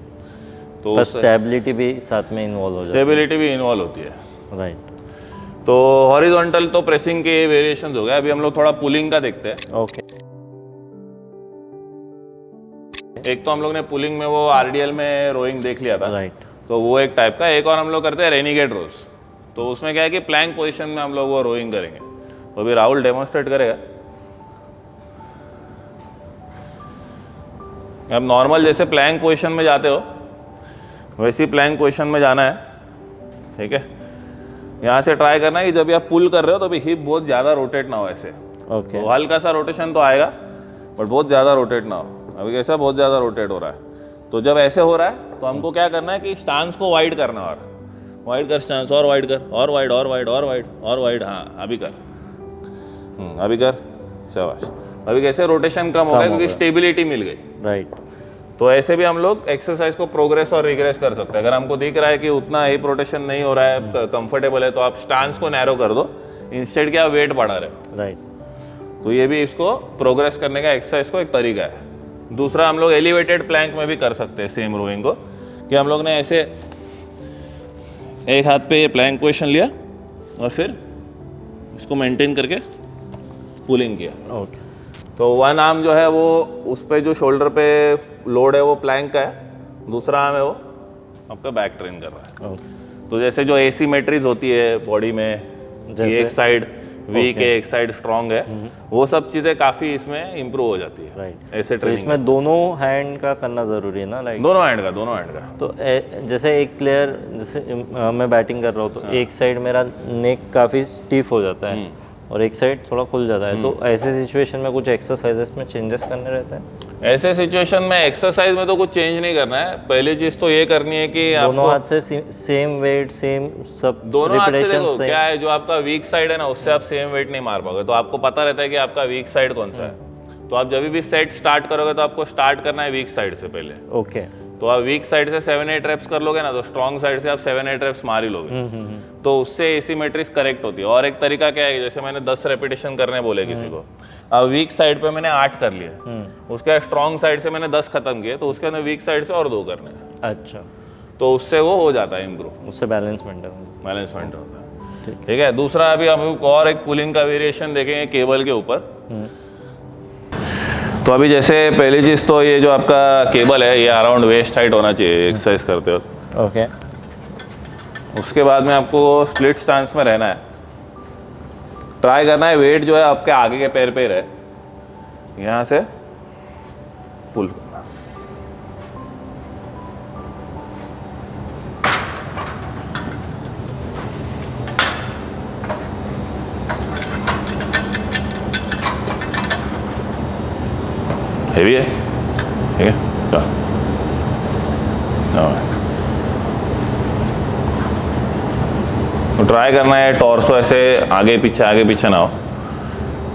A: तो
B: स्टेबिलिटी भी साथ में इन्वॉल्व हो जाती है।
A: स्टेबिलिटी भी इन्वॉल्व होती है,
B: राइट।
A: तो हॉरिजॉन्टल तो प्रेसिंग के वेरिएशंस हो गए। अभी हम लोग थोड़ा पुलिंग का देखते हैं।
B: ओके।
A: एक तो हम लोग ने पुलिंग में वो आरडीएल में रोइंग देख लिया था,
B: राइट।
A: तो वो एक टाइप का। एक और हम लोग करते हैं रेनिगेट रोज, तो उसमें क्या है कि प्लैंक पोजीशन में हम लोग वो रोइंग करेंगे। तो अभी राहुल डेमोन्स्ट्रेट करेगा। अब नॉर्मल जैसे प्लैंक पोजीशन में जाते हो वैसी प्लैंक पोजीशन में जाना है, ठीक है। यहाँ से ट्राई करना है कि जब आप पुल कर रहे हो तो अभी हिप बहुत ज़्यादा रोटेट ना हो ऐसे,
B: ओके।
A: तो हल्का सा रोटेशन तो आएगा बट बहुत ज़्यादा रोटेट ना हो। अभी कैसा बहुत ज़्यादा रोटेट हो रहा है, तो जब ऐसे हो रहा है तो हमको क्या करना है कि स्टांस को वाइड करना, और वाइड कर स्टांस, और वाइड कर, और वाइड, और वाइड, और वाइड, और वाइड, हाँ अभी कर, अभी कर, शाबाश। अभी कैसे रोटेशन कम हो गया क्योंकि स्टेबिलिटी मिल गई,
B: राइट।
A: तो ऐसे भी हम लोग एक्सरसाइज को प्रोग्रेस और रिग्रेस कर सकते हैं। अगर हमको दिख रहा है कि उतना हिप रोटेशन नहीं हो रहा है, कंफर्टेबल है, तो आप स्टांस को नैरो कर दो, इंस्टेड क्या वेट बढ़ा रहे हो,
B: राइट।
A: तो ये भी इसको प्रोग्रेस करने का एक्सरसाइज को एक तरीका है। दूसरा हम लोग एलिवेटेड प्लैंक में भी कर सकते हैं सेम रोइंग को, कि हम लोग ने ऐसे एक हाथ पे ये प्लैंक पोजीशन लिया और फिर इसको मेंटेन करके पुलिंग किया।
B: ओके।
A: तो वन आर्म जो है वो उस पे जो शोल्डर पे लोड है वो प्लैंक का है, दूसरा आर्म है वो आपका बैक ट्रेन कर रहा है।
B: ओके।
A: तो जैसे जो एसिमेट्रीज होती है बॉडी में,
B: जैसे
A: एक साइड वीक है एक साइड स्ट्रांग है, वो सब चीज़ें काफ़ी इसमें इम्प्रूव हो जाती है।
B: राइट।
A: ऐसे
B: तो
A: ट्रेनिंग
B: इसमें दोनों हैंड का करना ज़रूरी है ना, लाइक
A: दोनों हैंड का, दोनों हैंड का।
B: तो जैसे एक प्लेयर, जैसे मैं बैटिंग कर रहा हूँ तो एक साइड मेरा नेक काफ़ी स्टीफ हो जाता है और एक साइड थोड़ा खुल जाता है, तो ऐसे सिचुएशन में कुछ एक्सरसाइजेस में चेंजेस करने रहते हैं?
A: ऐसे सिचुएशन में एक्सरसाइज में तो कुछ चेंज नहीं करना है। पहली चीज़ तो ये करनी है कि
B: दोनों हाथ से सेम वेट, सेम सब,
A: दोनों हाथ से देखो
B: same।
A: क्या है, जो आपका वीक साइड है ना उससे आप सेम वेट नहीं मार पाओगे, तो आपको पता रहता है कि आपका वीक साइड कौन सा है। तो आप जब भी सेट स्टार्ट करोगे तो आपको स्टार्ट करना है वीक साइड से पहले।
B: ओके।
A: तो आप वीक साइड से 7-8 रेप्स कर लोगे ना, तो स्ट्रॉन्ग साइड से आप 7-8 रेप्स मार ही लोगे। तो उससे एसीमेट्रिक्स करेक्ट होती है। और एक तरीका क्या है, जैसे मैंने 10 रेपिटेशन करने बोले किसी को, अब वीक साइड पे मैंने 8 कर लिए, उसके बाद स्ट्रॉन्ग साइड से मैंने 10 खत्म किए, तो उसके अंदर वीक साइड से और 2 करने हैं।
B: अच्छा,
A: तो उससे वो हो जाता है इम्प्रूव,
B: उससे बैलेंस मेंटेन
A: होता है। ठीक है, दूसरा अभी हम और एक पुलिंग का वेरिएशन देखेंगे केबल के ऊपर। तो अभी जैसे पहली चीज़ तो ये जो आपका केबल है ये अराउंड वेस्ट हाइट होना चाहिए एक्सरसाइज करते वक्त।
B: ओके।
A: उसके बाद में आपको स्प्लिट स्टांस में रहना है, ट्राई करना है वेट जो है आपके आगे के पैर पे रहे, यहाँ से पुल करना। हेवी है, ठीक है, तो ट्राई करना है टॉर्सो ऐसे आगे पीछे ना हो।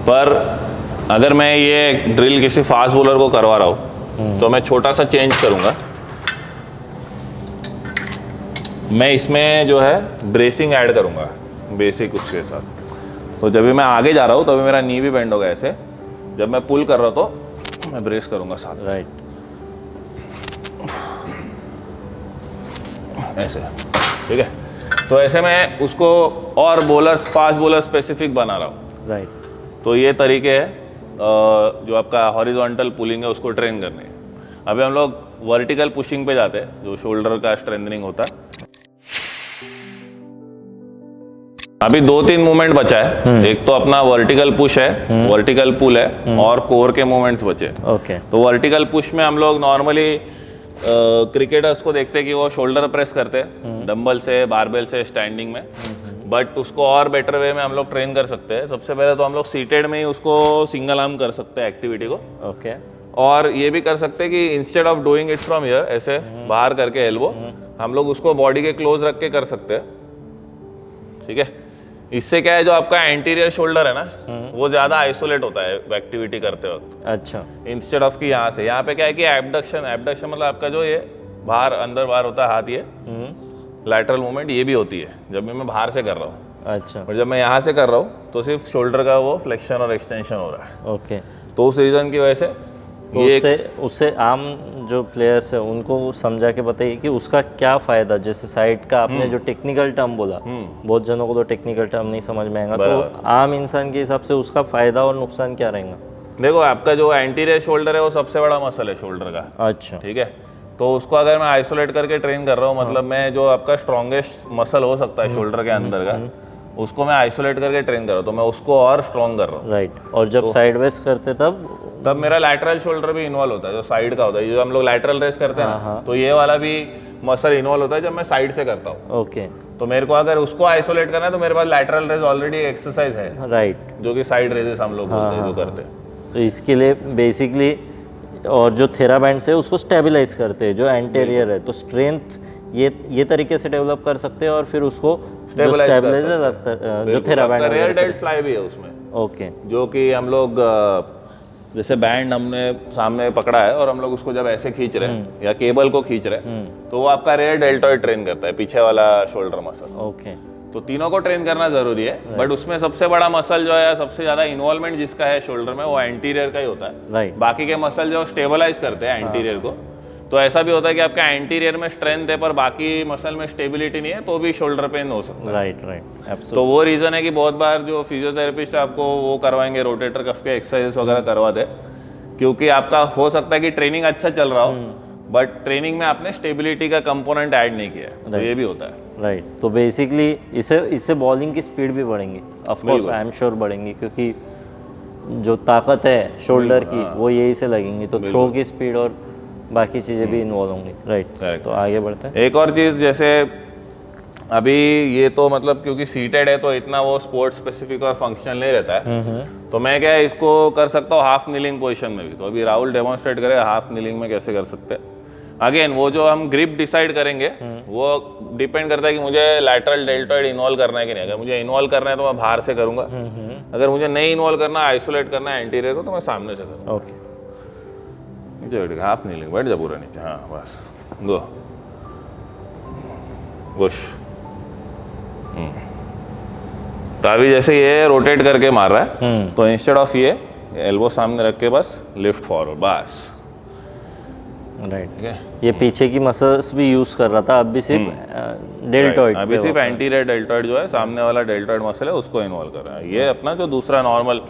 A: पर अगर मैं ये ड्रिल किसी फास्ट बॉलर को करवा रहा हूँ तो मैं छोटा सा चेंज करूँगा, मैं इसमें जो है ब्रेसिंग ऐड करूँगा बेसिक उसके साथ। तो जब भी मैं आगे जा रहा हूँ तभी मेरा नी भी बेंड होगा ऐसे, जब मैं पुल कर रहा हूँ तो मैं ब्रेस करूँगा साथ,
B: राइट, ऐसे, ठीक है। तो ऐसे मैं उसको और बॉलर्स फास्ट बॉलर स्पेसिफिक बना रहा हूँ,
A: राइट। तो ये तरीके हैं जो आपका हॉरिजॉन्टल पुलिंग है उसको ट्रेन करने हैं। अभी हम लोग वर्टिकल पुशिंग पे जाते हैं, जो शोल्डर का स्ट्रेंथनिंग होता है। अभी 2-3 मूवमेंट बचा है, एक तो अपना वर्टिकल पुश है, वर्टिकल पुल है, और कोर के मूवमेंट्स बचे।
B: ओके।
A: तो वर्टिकल पुश में हम लोग नॉर्मली क्रिकेटर्स को देखते हैं कि वो शोल्डर प्रेस करते हैं डंबल से, बारबेल से, स्टैंडिंग में। बट उसको और बेटर वे में हम लोग ट्रेन कर सकते हैं। सबसे पहले तो हम लोग सीटेड में ही उसको सिंगल आर्म कर सकते हैं एक्टिविटी को।
B: ओके।
A: और ये भी कर सकते हैं कि instead of doing it from here, ऐसे बाहर करके एल्बो, हम लोग उसको बॉडी के क्लोज रख के कर सकते हैं, ठीक है। इससे क्या है, जो आपका एंटीरियर शोल्डर है ना, वो ज्यादा आइसोलेट होता है एक्टिविटी करते वक्त।
B: अच्छा।
A: इंस्टेड ऑफ कि यहाँ से, यहाँ पे क्या है कि एबडक्शन मतलब आपका जो ये बाहर अंदर बाहर होता है हाथ, ये लैटरल मूवमेंट ये भी होती है जब भी मैं बाहर से कर रहा हूँ।
B: अच्छा।
A: और जब मैं यहाँ से कर रहा हूँ तो सिर्फ शोल्डर का वो फ्लेक्शन और एक्सटेंशन हो रहा है।
B: ओके।
A: तो उस रीजन की वजह से
B: तो उससे आम जो प्लेयर्स है उनको समझा के बताइए कि उसका क्या फ़ायदा। जैसे साइड का आपने जो टेक्निकल टर्म बोला, बहुत जनों को तो टेक्निकल टर्म नहीं समझ में आएगा, तो आम इंसान के हिसाब से उसका फ़ायदा और नुकसान क्या रहेगा?
A: देखो, आपका जो एंटीरियर शोल्डर है वो सबसे बड़ा मसल है शोल्डर का।
B: अच्छा,
A: ठीक है। तो उसको अगर मैं आइसोलेट करके ट्रेन कर रहा हूँ, मतलब मैं जो आपका स्ट्रॉन्गेस्ट मसल हो सकता है शोल्डर के अंदर का, उसको मैं आइसोलेट करके ट्रेन कर रहा हूँ, तो मैं उसको और स्ट्रॉन्ग कर रहा हूँ।
B: राइट। और जब साइडवेज करते तब
A: मेरा लैटरल शोल्डर भी इन्वॉल्व होता है, जो साइड का होता है। जो हम लोग लैटरल रेस करते हैं ना, तो ये वाला भी मसल इन्वॉल्व होता है जब मैं साइड से करता हूँ।
B: ओके।
A: तो मेरे को अगर उसको आइसोलेट करना है तो मेरे पास लैटरल रेस ऑलरेडी एक्सरसाइज है,
B: राइट,
A: जो कि साइड रेसेस हम लोग बोलते हैं जो करते हैं।
B: तो इसके लिए बेसिकली, और जो थेराबैंड्स है उसको स्टेबलाइज करते हैं, जो एंटीरियर है, तो स्ट्रेंथ ये तरीके से डेवलप कर सकते हैं और फिर उसको स्टेबलाइजर लगता है जो थेराबैंड है।
A: रेयर डेल्ट फ्लाई भी है उसमें।
B: ओके।
A: जो कि हम लोग जैसे बैंड हमने सामने पकड़ा है और हम लोग उसको जब ऐसे खींच रहे हैं या केबल को खींच रहे हैं, तो वो आपका रेयर डेल्टॉइड ट्रेन करता है, पीछे वाला शोल्डर मसल।
B: ओके।
A: तो तीनों को ट्रेन करना जरूरी है, बट उसमें सबसे बड़ा मसल जो है, सबसे ज्यादा इन्वॉल्वमेंट जिसका है शोल्डर में, वो एंटीरियर का ही होता है।
B: राइट।
A: बाकी के मसल जो स्टेबलाइज करते हैं एंटीरियर को, तो ऐसा भी होता है कि आपका एंटीरियर में स्ट्रेंथ है पर बाकी मसल में स्टेबिलिटी नहीं है, तो भी शोल्डर पेन हो सकता है।
B: Right, right.
A: तो वो रीजन है कि बहुत बार जो फिजियोथेरेपिस्ट आपको वो करवाएंगे, रोटेटर कफ के एक्सरसाइज वगैरह करवाते, क्योंकि आपका हो सकता है कि ट्रेनिंग अच्छा चल रहा हो, बट ट्रेनिंग में आपने स्टेबिलिटी का कंपोनेंट ऐड नहीं किया है, तो ये भी होता है।
B: राइट। तो बेसिकली इससे बॉलिंग की स्पीड भी बढ़ेंगी, of course I am sure बढ़ेंगे, क्योंकि जो ताकत है शोल्डर की वो यही से लगेंगी, तो थ्रो की स्पीड और बाकी चीज़ें भी इन्वॉल्व होंगी। राइट। तो आगे बढ़ते हैं।
A: एक और चीज़, जैसे अभी ये तो मतलब क्योंकि सीटेड है तो इतना वो स्पोर्ट स्पेसिफिक और फंक्शनल नहीं रहता है, तो मैं क्या इसको कर सकता हूँ हाफ नीलिंग पोजीशन में भी। तो अभी राहुल डेमोन्स्ट्रेट करेगा हाफ नीलिंग में कैसे कर सकते हैं। अगेन वो जो हम ग्रिप डिसाइड करेंगे वो डिपेंड करता है कि मुझे लैटरल डेल्टॉइड इन्वॉल्व करना है कि नहीं। अगर मुझे इन्वॉल्व करना है तो मैं बाहर से करूंगा, अगर मुझे नहीं इन्वॉल्व करना है, आइसोलेट करना है एंटीरियर को, तो मैं सामने से करूँगा।
B: ओके।
A: नीचे बैठ, हाफ नीलिंग, बैठ जा पूरा नीचे, हाँ बस, गो पुश। तो अभी जैसे ये रोटेट करके मार रहा है, तो इंस्टेड ऑफ ये एल्बो सामने रख के बस लिफ्ट फॉरवर्ड, बस।
B: राइट,
A: ठीक है,
B: ये पीछे की मसल्स भी यूज कर रहा था, अभी सिर्फ डेल्टॉइड,
A: अभी सिर्फ एंटीरियर डेल्टॉइड जो है, सामने वाला डेल्टॉइड मसल है, उसको इन्वॉल्व कर रहा है। ये अपना जो दूसरा नॉर्मल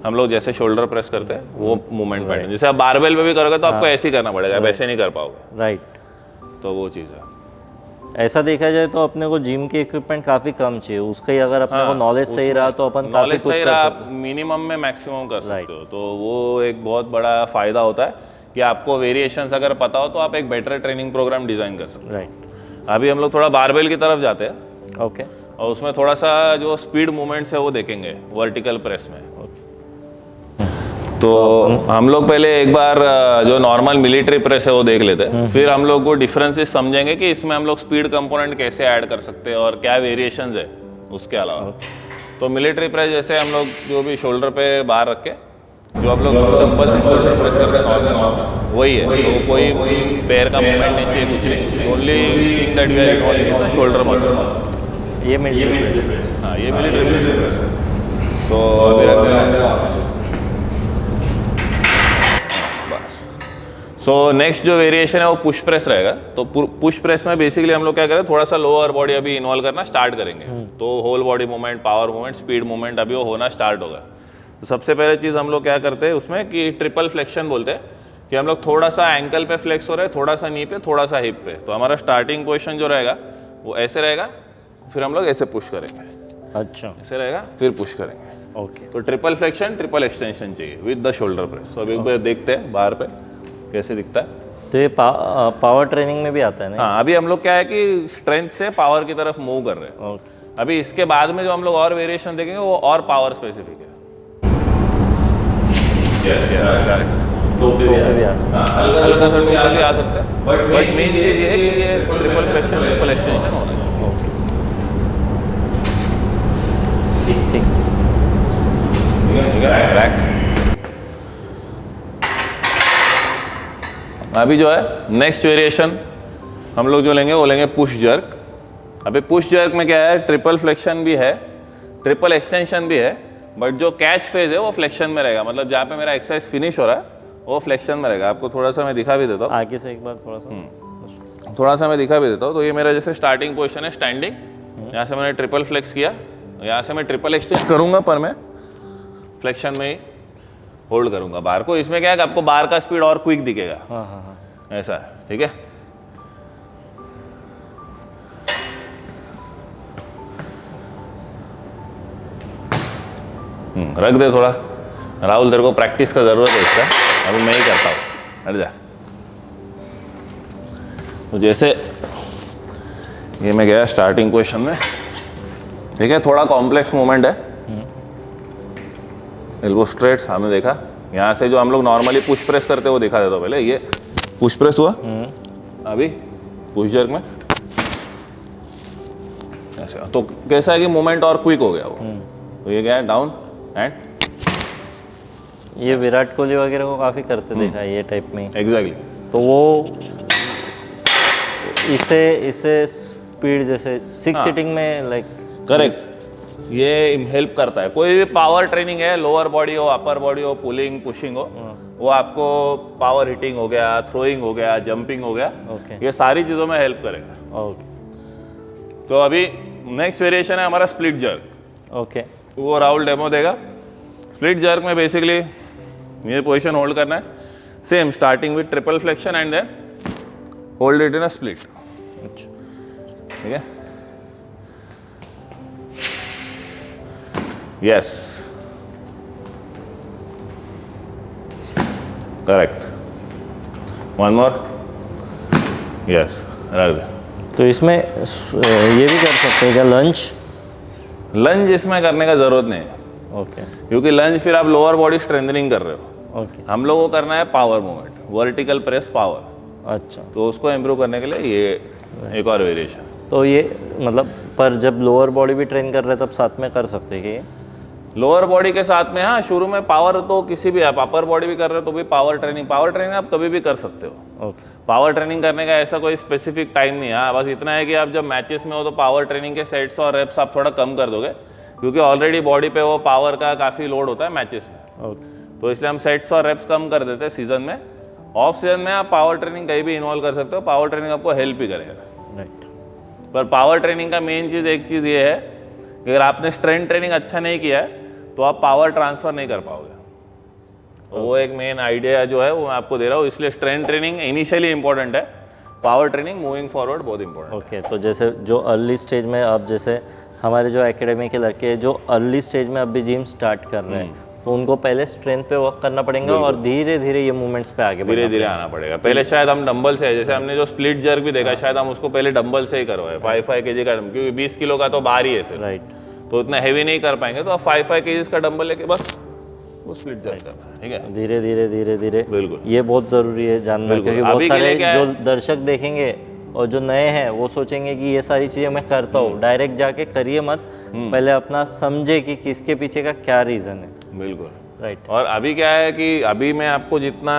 A: हम लोग जैसे शोल्डर प्रेस करते हैं वो मूवमेंट पैटर्न, जैसे आप बारबेल पे भी करोगे तो आपको ऐसे ही करना पड़ेगा, वैसे नहीं कर पाओगे।
B: राइट,
A: तो वो चीज़ है।
B: ऐसा देखा जाए तो अपने को जिम के इक्विपमेंट काफी कम चाहिए, उसका ही अगर अपने को नॉलेज सही रहा तो अपन काफी
A: नॉलेज
B: कुछ
A: सही
B: कर
A: रहा,
B: सकते
A: आप मिनिमम में मैक्सिमम कर सकते हो। तो वो एक बहुत बड़ा फायदा होता है कि आपको वेरिएशंस अगर पता हो तो आप एक बेटर ट्रेनिंग प्रोग्राम डिजाइन कर सकते
B: हैं। राइट,
A: हो। अभी हम लोग थोड़ा बारबेल की तरफ जाते हैं,
B: ओके,
A: और उसमें थोड़ा सा जो स्पीड मूवमेंट्स है वो देखेंगे वर्टिकल प्रेस में। तो हम लोग पहले एक बार जो नॉर्मल मिलिट्री प्रेस है वो देख लेते हैं, फिर हम लोग को डिफरेंसेस समझेंगे कि इसमें हम लोग स्पीड कंपोनेंट कैसे ऐड कर सकते हैं और क्या वेरिएशंस है उसके अलावा। तो मिलिट्री प्रेस जैसे हम लोग जो भी शोल्डर पे बाहर रख के जो आप लोग डंबल से शोल्डर प्रेस करते हैं वही है, तो कोई पैर का मूवमेंट नहीं चाहिए, कुछ नहीं, only thing that we are involving in the shoulder muscle.
B: ये मिलिट्री प्रेस,
A: हाँ ये मिलिट्री प्रेस। तो अभी रखते हैं। सो नेक्स्ट जो वेरिएशन है वो पुश प्रेस रहेगा। तो पुश प्रेस में बेसिकली हम लोग क्या करें, थोड़ा सा लोअर बॉडी अभी इन्वॉल्व करना स्टार्ट करेंगे। तो whole body movement, power movement, speed movement अभी वो होना स्टार्ट होगा। तो सबसे पहले चीज़ हम लोग क्या करते हैं उसमें कि ट्रिपल फ्लेक्शन बोलते हैं, कि हम लोग थोड़ा सा एंकल पे फ्लेक्स हो रहे हैं, थोड़ा सा नी पे, थोड़ा सा हिप पे। तो हमारा स्टार्टिंग पोजिशन जो रहेगा वो ऐसे रहेगा, फिर हम लोग ऐसे पुश करेंगे,
B: अच्छा,
A: ऐसे रहेगा, फिर पुश करेंगे।
B: ओके,
A: तो ट्रिपल फ्लेक्शन, ट्रिपल एक्सटेंशन चाहिए विद द शोल्डर प्रेस। तो अभी देखते हैं बाहर पे कैसे दिखता है।
B: तो ये पावर ट्रेनिंग में भी आता है ना?
A: हाँ, अभी हम लोग क्या है कि स्ट्रेंथ से पावर की तरफ मूव कर रहे हैं।
B: ओके,
A: अभी इसके बाद में जो हम लोग और वेरिएशन देखेंगे वो और पावर स्पेसिफिक है।
B: तो भी आ सकता है।
A: हल्का सा भी आ सकता है, बट मेन चीज ये है कि ये ट्रिपल फ्लेक्शन, ट्रिपल एक्सटेंशन होना चाहिए।
B: ठीक ठीक,
A: बैक। अभी जो है नेक्स्ट वेरिएशन हम लोग जो लेंगे वो लेंगे पुश जर्क। अभी पुश जर्क में क्या है, ट्रिपल फ्लेक्शन भी है, ट्रिपल एक्सटेंशन भी है, बट जो कैच फेज है वो फ्लेक्शन में रहेगा। मतलब जहाँ पे मेरा एक्सरसाइज फिनिश हो रहा है वो फ्लेक्शन में रहेगा। आपको थोड़ा सा मैं दिखा भी देता हूँ,
B: आगे से एक बार थोड़ा सा
A: मैं दिखा भी देता हूँ। तो ये मेरा जैसे स्टार्टिंग पोजीशन है स्टैंडिंग, यहाँ से मैंने ट्रिपल फ्लेक्स किया, यहाँ से मैं ट्रिपल एक्सटेंड करूँगा, पर मैं फ्लेक्शन में ही होल्ड करूँगा बार को। इसमें क्या है कि आपको बार का स्पीड और क्विक दिखेगा।
B: हाँ हाँ हाँ,
A: ऐसा है, ठीक है। रख दे थोड़ा, राहुल तेरे को प्रैक्टिस का जरूरत है इसका, अभी मैं ही करता हूँ, हट जा। तो जैसे ये मैं गया स्टार्टिंग पोजीशन में, ठीक है, थोड़ा कॉम्प्लेक्स मूवमेंट है। एल्बो स्ट्रेट, सामने देखा, यहाँ से जो हम लोग नॉर्मली पुश प्रेस करते हैं वो दिखा देता हूँ पहले। ये पुश प्रेस हुआ, अभी पुश जर्क में ऐसे, तो कैसा है कि मूवमेंट और क्विक हो गया वो। तो ये गया डाउन एंड,
B: ये विराट कोहली वगैरह को काफ़ी करते देखा है ये टाइप में।
A: एग्जैक्टली।
B: तो वो इसे स्पीड जैसे सिक्स सिटिंग में लाइक,
A: करेक्ट, ये हेल्प करता है। कोई भी पावर ट्रेनिंग है, लोअर बॉडी हो, अपर बॉडी हो, पुलिंग पुशिंग हो, वो आपको पावर हिटिंग हो गया, थ्रोइंग हो गया, जंपिंग हो गया,
B: ओके
A: ये सारी चीज़ों में हेल्प करेगा।
B: ओके
A: तो अभी नेक्स्ट वेरिएशन है हमारा स्प्लिट जर्क।
B: ओके,
A: वो राहुल डेमो देगा। स्प्लिट जर्क में बेसिकली ये पोजीशन होल्ड करना है, same starting with triple flexion and then hold it in a split.
B: अच्छा,
A: ठीक है, yes, correct, one more, yes, रख दे।
B: तो इसमें ये भी कर सकते हैं क्या लंच?
A: लंज इसमें करने का जरूरत नहीं है,
B: ओके
A: क्योंकि लंज फिर आप लोअर बॉडी स्ट्रेंथनिंग कर रहे हो।
B: ओके,
A: हम लोग को करना है power movement, vertical press power.
B: अच्छा,
A: तो उसको इम्प्रूव करने के लिए ये एक और वेरिएशन।
B: तो ये मतलब पर जब लोअर बॉडी भी ट्रेन कर रहे हैं तब साथ में कर सकते हैं कि
A: लोअर बॉडी के साथ में हाँ शुरू में पावर तो किसी भी आप अपर बॉडी भी कर रहे हो तो भी पावर ट्रेनिंग आप कभी भी कर सकते हो।
B: ओके
A: पावर ट्रेनिंग करने का ऐसा कोई स्पेसिफिक टाइम नहीं है, बस इतना है कि आप जब मैचेस में हो तो पावर ट्रेनिंग के सेट्स और रेप्स आप थोड़ा कम कर दोगे, क्योंकि ऑलरेडी बॉडी पे वो पावर का काफ़ी लोड होता है मैचेस में।
B: ओके
A: तो इसलिए हम सेट्स और रेप्स कम कर देते हैं सीजन में। ऑफ सीजन में आप पावर ट्रेनिंग कहीं भी इन्वॉल्व कर सकते हो, पावर ट्रेनिंग आपको हेल्प ही करेगा।
B: राइट
A: पर पावर ट्रेनिंग का मेन चीज़ एक चीज़ ये है कि अगर आपने स्ट्रेंथ ट्रेनिंग अच्छा नहीं किया है तो आप पावर ट्रांसफ़र नहीं कर पाओगे। वो एक मेन आइडिया जो है वो मैं आपको दे रहा हूँ, इसलिए स्ट्रेंथ ट्रेनिंग इनिशियली इंपॉर्टेंट है, पावर ट्रेनिंग मूविंग फॉरवर्ड बहुत इंपॉर्टेंट है।
B: ओके तो जैसे जो अर्ली स्टेज में अब जैसे हमारे जो एकेडमी के लड़के जो अर्ली स्टेज में अभी जिम स्टार्ट कर रहे हैं तो उनको पहले स्ट्रेंथ पे वर्क करना पड़ेगा और धीरे धीरे ये मूवमेंट्स पे आगे
A: धीरे धीरे आना पड़ेगा। पहले शायद हम डंबल से, जैसे हमने जो स्प्लिट जर्क भी देखा शायद हम उसको पहले डंबल से ही करवाए 5 kg का, क्योंकि 20 किलो का तो बाहर ही है सिर्फ,
B: राइट
A: तो इतना हैवी नहीं कर पाएंगे, तो आप 5 kg का डंबल लेके बस वो स्प्लिट जर्क करना है, ठीक है।
B: धीरे धीरे धीरे धीरे
A: बिल्कुल
B: ये बहुत ज़रूरी है जानना,
A: बिल्कुल।
B: क्योंकि बहुत
A: अभी के
B: सारे
A: लिए क्या
B: जो
A: है?
B: दर्शक देखेंगे और जो नए हैं वो सोचेंगे कि ये सारी चीज़ें मैं करता हूँ, डायरेक्ट जाके करिए मत, पहले अपना समझे कि किसके पीछे का क्या रीज़न है।
A: बिल्कुल
B: राइट
A: और अभी क्या है कि अभी मैं आपको जितना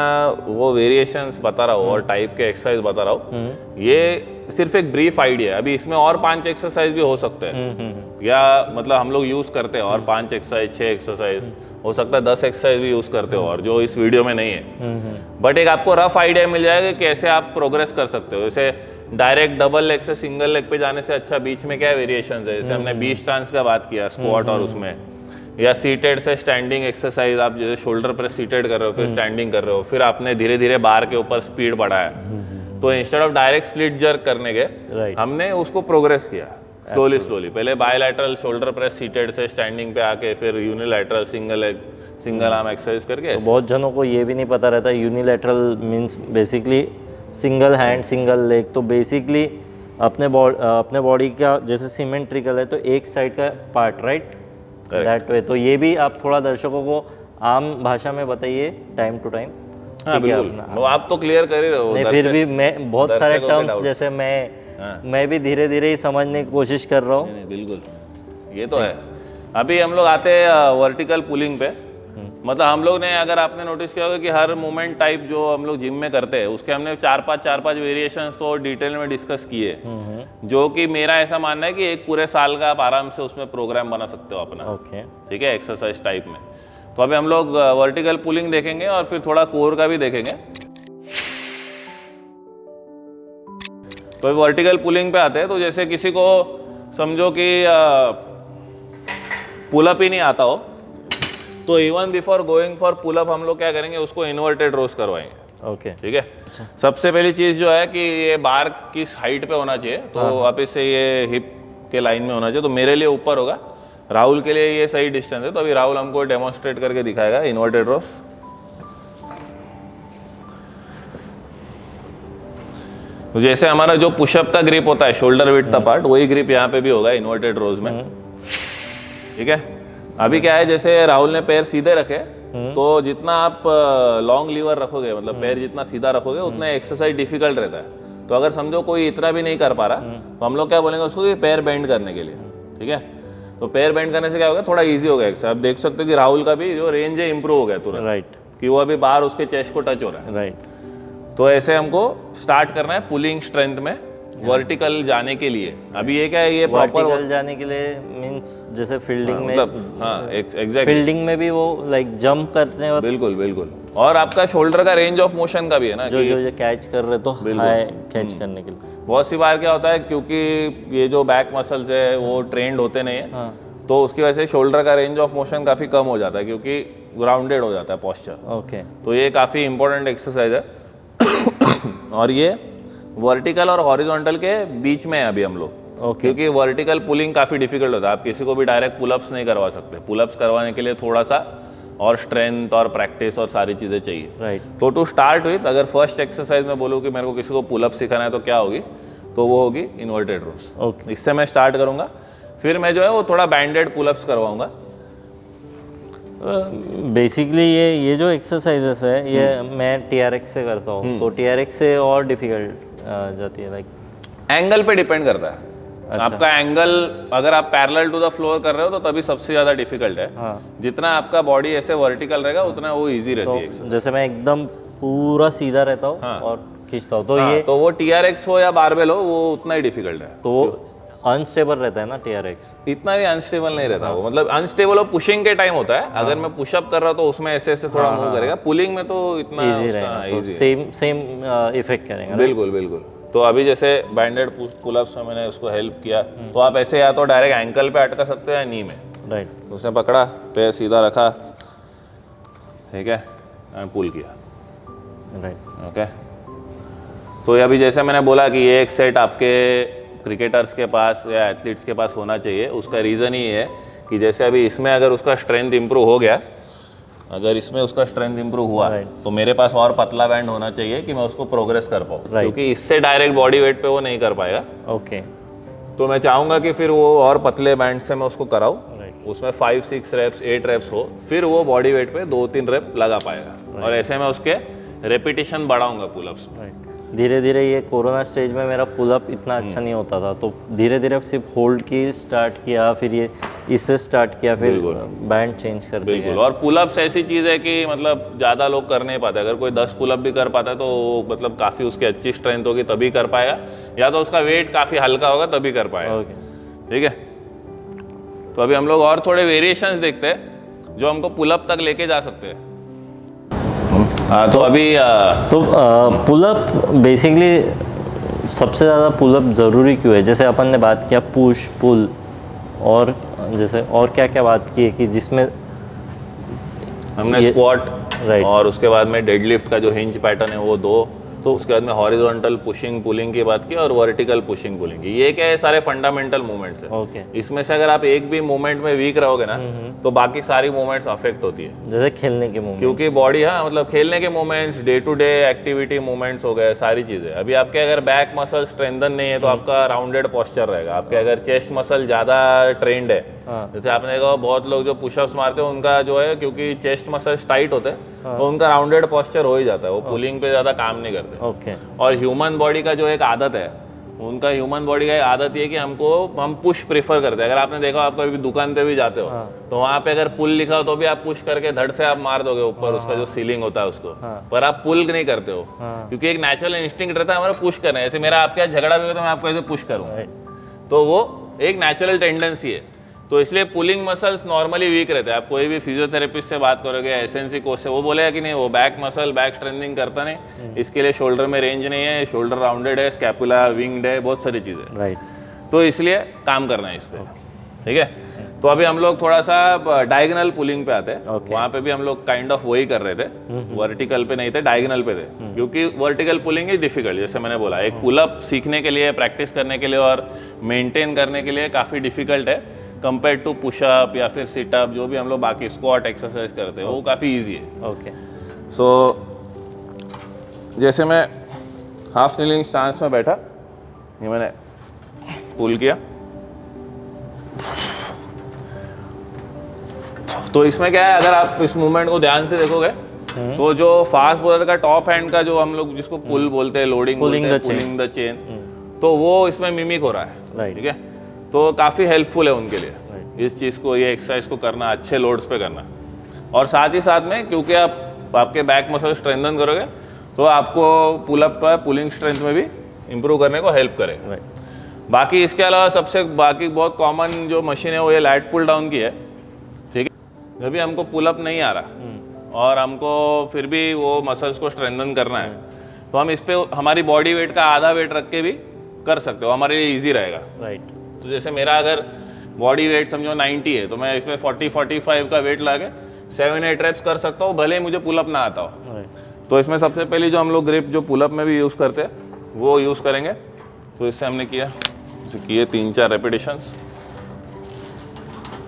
A: वो वेरिएशंस बता रहा हूँ और टाइप के एक्सरसाइज बता रहा हूँ, ये सिर्फ एक ब्रीफ आइडिया है। अभी इसमें और 5 एक्सरसाइज भी हो सकते हैं, या मतलब हम लोग यूज़ करते हैं और 5 एक्सरसाइज 6 एक्सरसाइज हो सकता है 10 एक्सरसाइज भी यूज़ करते हो और जो इस वीडियो में नहीं है, बट एक आपको रफ आइडिया मिल जाएगा कि कैसे आप प्रोग्रेस कर सकते हो। जैसे डायरेक्ट डबल लेग से सिंगल लेग पे जाने से अच्छा बीच में क्या वेरिएशंस है, जैसे हमने 20 स्टांस का बात किया स्क्वाट और उसमें, या सीटेड से स्टैंडिंग एक्सरसाइज, आप जैसे शोल्डर पर सीटेड कर रहे हो फिर स्टैंडिंग कर रहे हो, फिर आपने धीरे धीरे बार के ऊपर स्पीड बढ़ाया, तो instead of direct split jerk करने के
B: Right.
A: हमने उसको प्रोग्रेस किया स्लोली। पहले बायलैटरल शोल्डर प्रेस सीटेड से स्टैंडिंग पे आके फिर unilateral single leg single arm exercise करके
B: तो बहुत जनों को ये भी नहीं पता रहता unilateral means basically single hand single leg, तो बेसिकली अपने बॉडी का जैसे सिमेट्रिकल है तो एक साइड का पार्ट, राइट दैट वे। तो ये भी आप थोड़ा दर्शकों को आम भाषा में बताइए टाइम टू टाइम।
A: हाँ बिल्कुल, वो आप तो क्लियर कर ही रहे हो।
B: नहीं फिर भी मैं बहुत सारे टर्म्स जैसे मैं भी धीरे धीरे ही समझने की कोशिश कर रहा हूँ।
A: नहीं, बिल्कुल ये तो है। अभी हम लोग आते हैं वर्टिकल पुलिंग पे, मतलब हम लोग ने, अगर आपने नोटिस किया होगा कि हर मूवमेंट टाइप जो हम लोग जिम में करते हैं उसके हमने 4-5 वेरिएशंस तो डिटेल में डिस्कस किए, जो कि मेरा ऐसा मानना है कि एक पूरे साल का आप आराम से उसमें प्रोग्राम बना सकते हो अपना,
B: ओके
A: ठीक है, एक्सरसाइज टाइप में। तो अभी हम लोग वर्टिकल पुलिंग देखेंगे और फिर थोड़ा कोर का भी देखेंगे। तो वर्टिकल पुलिंग पे आते हैं, तो जैसे किसी को समझो कि पुलअप ही नहीं आता हो, तो even before going for pullup हम लोग क्या करेंगे, उसको इन्वर्टेड रोज करवाएंगे।
B: ओके
A: ठीक है, सबसे पहली चीज जो है कि ये बार किस हाइट पे होना चाहिए, तो वापस से ये हिप के लाइन में होना चाहिए। तो मेरे लिए ऊपर होगा, राहुल के लिए ये सही डिस्टेंस है, तो अभी राहुल हमको डेमोन्स्ट्रेट करके दिखाएगा इन्वर्टेड रोज। तो जैसे हमारा जो पुशअप का ग्रिप होता है शोल्डर विड्थ का पार्ट, वही ग्रिप यहाँ पे भी होगा इन्वर्टेड रोज में। ठीक है, अभी क्या है, जैसे राहुल ने पैर सीधे रखे, तो जितना आप लॉन्ग लीवर रखोगे, मतलब पैर जितना सीधा रखोगे, उतना एक्सरसाइज डिफिकल्ट रहता है। तो अगर समझो कोई इतना भी नहीं कर पा रहा, तो हम लोग क्या बोलेंगे उसको कि पैर बेंड करने के लिए। ठीक है, तो पैर बेंड करने से क्या होगा, थोड़ा इजी हो गया एक्सरसाइज। आप देख सकते हो कि राहुल का भी जो रेंज है इंप्रूव हो गया तुरंत,
B: राइट,
A: कि वो अभी बाहर उसके चेस्ट को टच हो रहा है।
B: राइट।
A: तो ऐसे हमको स्टार्ट करना है पुलिंग स्ट्रेंथ में वर्टिकल जाने के लिए। अभी ये क्या है, ये प्रॉपर
B: वर्टिकल जाने के लिए मींस जैसे फील्डिंग में,
A: मतलब हाँ एग्जैक्टली,
B: फील्डिंग में भी वो लाइक जंप करने और
A: बिल्कुल बिल्कुल, और आपका शोल्डर का रेंज ऑफ मोशन का भी है ना,
B: जो जो कैच कर रहे तो हाई कैच करने के लिए।
A: बहुत सी बार क्या होता है, क्योंकि ये जो बैक मसल्स है वो ट्रेंड होते नहीं है, तो उसकी वजह से शोल्डर का रेंज ऑफ मोशन काफ़ी कम हो जाता है, क्योंकि ग्राउंडेड हो जाता है पॉस्चर।
B: ओके,
A: तो ये काफ़ी इंपॉर्टेंट एक्सरसाइज है। और ये वर्टिकल और हॉरिजॉन्टल के बीच में है अभी हम लोग।
B: ओके,
A: क्योंकि वर्टिकल पुलिंग काफ़ी डिफिकल्ट होता है, आप किसी को भी डायरेक्ट पुलअप्स नहीं करवा सकते। पुलअप्स करवाने के लिए थोड़ा सा और स्ट्रेंथ और प्रैक्टिस और सारी चीज़ें चाहिए।
B: राइट।
A: तो टू स्टार्ट विथ, अगर फर्स्ट एक्सरसाइज में बोलूँ कि मेरे को किसी को पुलअप सिखाना है तो क्या होगी, तो वो होगी इन्वर्टेड रोज।
B: ओके,
A: इससे मैं स्टार्ट करूँगा, फिर मैं जो है वो थोड़ा बैंडेड पुलअप्स करवाऊँगा।
B: बेसिकली ये जो एक्सरसाइजेस है ये मैं TRX से करता हूँ, तो TRX से और डिफिकल्ट जाती है लाइक
A: एंगल पे डिपेंड करता है। आपका एंगल अगर आप पैरेलल टू द फ्लोर कर रहे हो तो तभी सबसे ज़्यादा डिफिकल्ट है।
B: हाँ।
A: जितना आपका बॉडी ऐसे वर्टिकल रहेगा उतना वो इजी रहती है
B: तो जैसे मैं एकदम पूरा सीधा रहता हूँ
A: हाँ।
B: और खींचता हूँ तो
A: हाँ,
B: ये
A: तो वो TRX हो या बारबेल हो वो उतना ही डिफिकल्ट है।
B: तो अनस्टेबल रहता है ना TRX।
A: इतना भी अनस्टेबल नहीं रहता वो, मतलब अनस्टेबल वो पुशिंग के टाइम होता है। अगर मैं पुशअप कर रहा हूँ तो उसमें ऐसे ऐसे थोड़ा मूव करेगा, पुलिंग में तो इतना
B: इजी रहेगा, तो
A: easy है।
B: सेम इफेक्ट करेंगे।
A: बिल्कुल बिल्कुल। तो अभी जैसे बैंडेड पुलअप्स में मैंने उसको हेल्प किया, तो आप ऐसे या तो डायरेक्ट एंकल पे अटका सकते हो या नी में।
B: राइट।
A: उसने पकड़ा, पैर सीधा रखा, ठीक है, एंड पुल किया।
B: राइट।
A: ओके। तो अभी जैसे मैंने बोला कि ये एक सेट आपके क्रिकेटर्स के पास या एथलीट्स के पास होना चाहिए। उसका रीज़न ही है कि जैसे अभी इसमें अगर उसका स्ट्रेंथ इंप्रूव हो गया, अगर इसमें उसका स्ट्रेंथ इंप्रूव हुआ तो मेरे पास और पतला बैंड होना चाहिए कि मैं उसको प्रोग्रेस कर पाऊँ, क्योंकि इससे डायरेक्ट बॉडी वेट पे वो नहीं कर पाएगा।
B: ओके।
A: तो मैं चाहूँगा कि फिर वो और पतले बैंड से मैं उसको कराऊँ,
B: राइट।
A: उसमें 5-6 रेप्स 8 रेप्स हो, फिर वो बॉडी वेट पे 2-3 रेप लगा पाएगा। और ऐसे मैं उसके रेपिटेशन बढ़ाऊंगा पुलअप्स में।
B: राइट। धीरे धीरे ये कोरोना स्टेज में मेरा पुलअप इतना अच्छा नहीं होता था, तो धीरे धीरे सिर्फ होल्ड की स्टार्ट किया, फिर ये इससे स्टार्ट किया, फिर बैंड चेंज कर दिया।
A: बिल्कुल। और पुलअप्स ऐसी चीज़ है कि मतलब ज़्यादा लोग कर नहीं पाते। अगर कोई 10 पुलअप भी कर पाता है तो मतलब काफ़ी उसकी अच्छी स्ट्रेंथ होगी तभी कर पाएगा, या तो उसका वेट काफ़ी हल्का होगा तभी कर पाएगा।
B: ओके।
A: ठीक है। तो अभी हम लोग और थोड़े वेरिएशंस देखते हैं जो हमको पुलअप तक लेके जा सकते हैं। हाँ, तो अभी
B: तो पुलअप बेसिकली सबसे ज़्यादा पुलअप ज़रूरी क्यों है? जैसे अपन ने बात किया पुश पुल, और जैसे और क्या क्या बात की है कि जिसमें
A: हमने स्क्वाट,
B: राइट,
A: और उसके बाद में डेडलिफ्ट का जो हिंज पैटर्न है वो 2, तो उसके बाद में हॉरिजॉन्टल पुशिंग पुलिंग की बात की और वर्टिकल पुशिंग पुलिंग की। ये क्या है, सारे फंडामेंटल मूवमेंट्स है।
B: ओके।
A: इसमें से अगर आप एक भी मूवमेंट में वीक रहोगे ना तो बाकी सारी मूवमेंट्स अफेक्ट होती है।
B: जैसे खेलने के मूवमेंट,
A: क्योंकि बॉडी, हाँ मतलब खेलने के movements, day to day activity movements हो गए, सारी चीज़ें। अभी आपके अगर बैक मसल स्ट्रेंथन नहीं है तो आपका राउंडेड पोस्चर रहेगा। आपके अगर चेस्ट मसल ज़्यादा ट्रेंड है, जैसे आपने देखा बहुत लोग जो पुशअप्स मारते हैं उनका जो है, क्योंकि चेस्ट मसल्स टाइट होते हैं तो उनका राउंडेड पोस्चर हो ही जाता है, वो पुलिंग पे ज़्यादा काम नहीं करते।
B: ओके।
A: और ह्यूमन बॉडी का जो एक आदत है, उनका ह्यूमन बॉडी का एक आदत ये है कि हम पुश प्रेफर करते हैं। अगर आपने देखा, आप कभी भी दुकान पे भी जाते हो तो वहाँ पे अगर पुल लिखा हो तो भी आप पुश करके धड़ से आप मार दोगे ऊपर, उसका जो सीलिंग होता है उसको, पर आप पुल नहीं करते हो, क्योंकि एक नेचुरल इंस्टिंक्ट रहता है हमारा पुश करना है। ऐसे मेरा आपके यहाँ झगड़ा भी हो तो मैं आपको ऐसे पुश करूँ, तो वो एक नेचुरल टेंडेंसी है। तो इसलिए पुलिंग मसल्स नॉर्मली वीक रहते हैं। आप कोई भी फिजियोथेरेपिस्ट से बात करोगे, एसएनसी कोच से, वो बोलेगा कि नहीं वो बैक मसल बैक स्ट्रेंथनिंग करता नहीं, इसके लिए शोल्डर में रेंज नहीं है, शोल्डर राउंडेड है, स्कैपुला विंग्ड है, बहुत सारी चीज़ें।
B: राइट।
A: तो इसलिए काम करना है इस पर, ठीक है। तो अभी हम लोग थोड़ा सा डायगोनल पुलिंग पे आते हैं। वहाँ पे भी हम लोग काइंड ऑफ वही कर रहे थे, वर्टिकल पे नहीं थे, डायगोनल पे थे, क्योंकि वर्टिकल पुलिंग इज डिफिकल्ट। जैसे मैंने बोला, एक पुलअप सीखने के लिए, प्रैक्टिस करने के लिए और मेंटेन करने के लिए काफ़ी डिफिकल्ट है कंपेयर टू पुशअप या फिर सिटअप, जो भी हम लोग बाकी स्क्वाट एक्सरसाइज करते हैं वो काफ़ी ईजी है।
B: ओके।
A: सो जैसे मैं हाफ नीलिंग स्टांस में बैठा, ये मैंने पुल किया, तो इसमें क्या है, अगर आप इस मूवमेंट को ध्यान से देखोगे तो जो फास्ट बॉलर का टॉप हैंड का जो हम लोग जिसको पुल बोलते हैं, लोडिंग बोलते हैं, पुलिंग द चेन, तो वो इसमें मिमिक हो रहा है, ठीक है। तो काफ़ी हेल्पफुल है उनके लिए इस चीज़ को, ये एक्सरसाइज को करना, अच्छे लोड्स पे करना। और साथ ही साथ में क्योंकि आप आपके बैक मसल स्ट्रेंथन करोगे तो आपको पुलअप पर पुलिंग स्ट्रेंथ में भी इंप्रूव करने को हेल्प करेगा। बाकी इसके अलावा सबसे बाकी बहुत कॉमन जो मशीन है वो ये लैट पुल डाउन की है, ठीक है। जब भी हमको पुलअप नहीं आ रहा और हमको फिर भी वो मसल्स को स्ट्रेंथन करना है तो हम इस पर हमारी बॉडी वेट का आधा वेट रख के भी कर सकते हो, हमारे लिए ईजी रहेगा।
B: राइट।
A: तो जैसे मेरा अगर बॉडी वेट समझो 90 है तो मैं इसमें 40-45 का वेट ला के 7-8 रेप्स कर सकता हूँ, भले ही मुझे पुलअप ना आता हो। तो इसमें सबसे पहले जो हम लोग ग्रिप जो पुलअप में भी यूज़ करते हैं वो यूज़ करेंगे। तो इससे हमने किया, जैसे किए 3-4 रेपिटेशंस।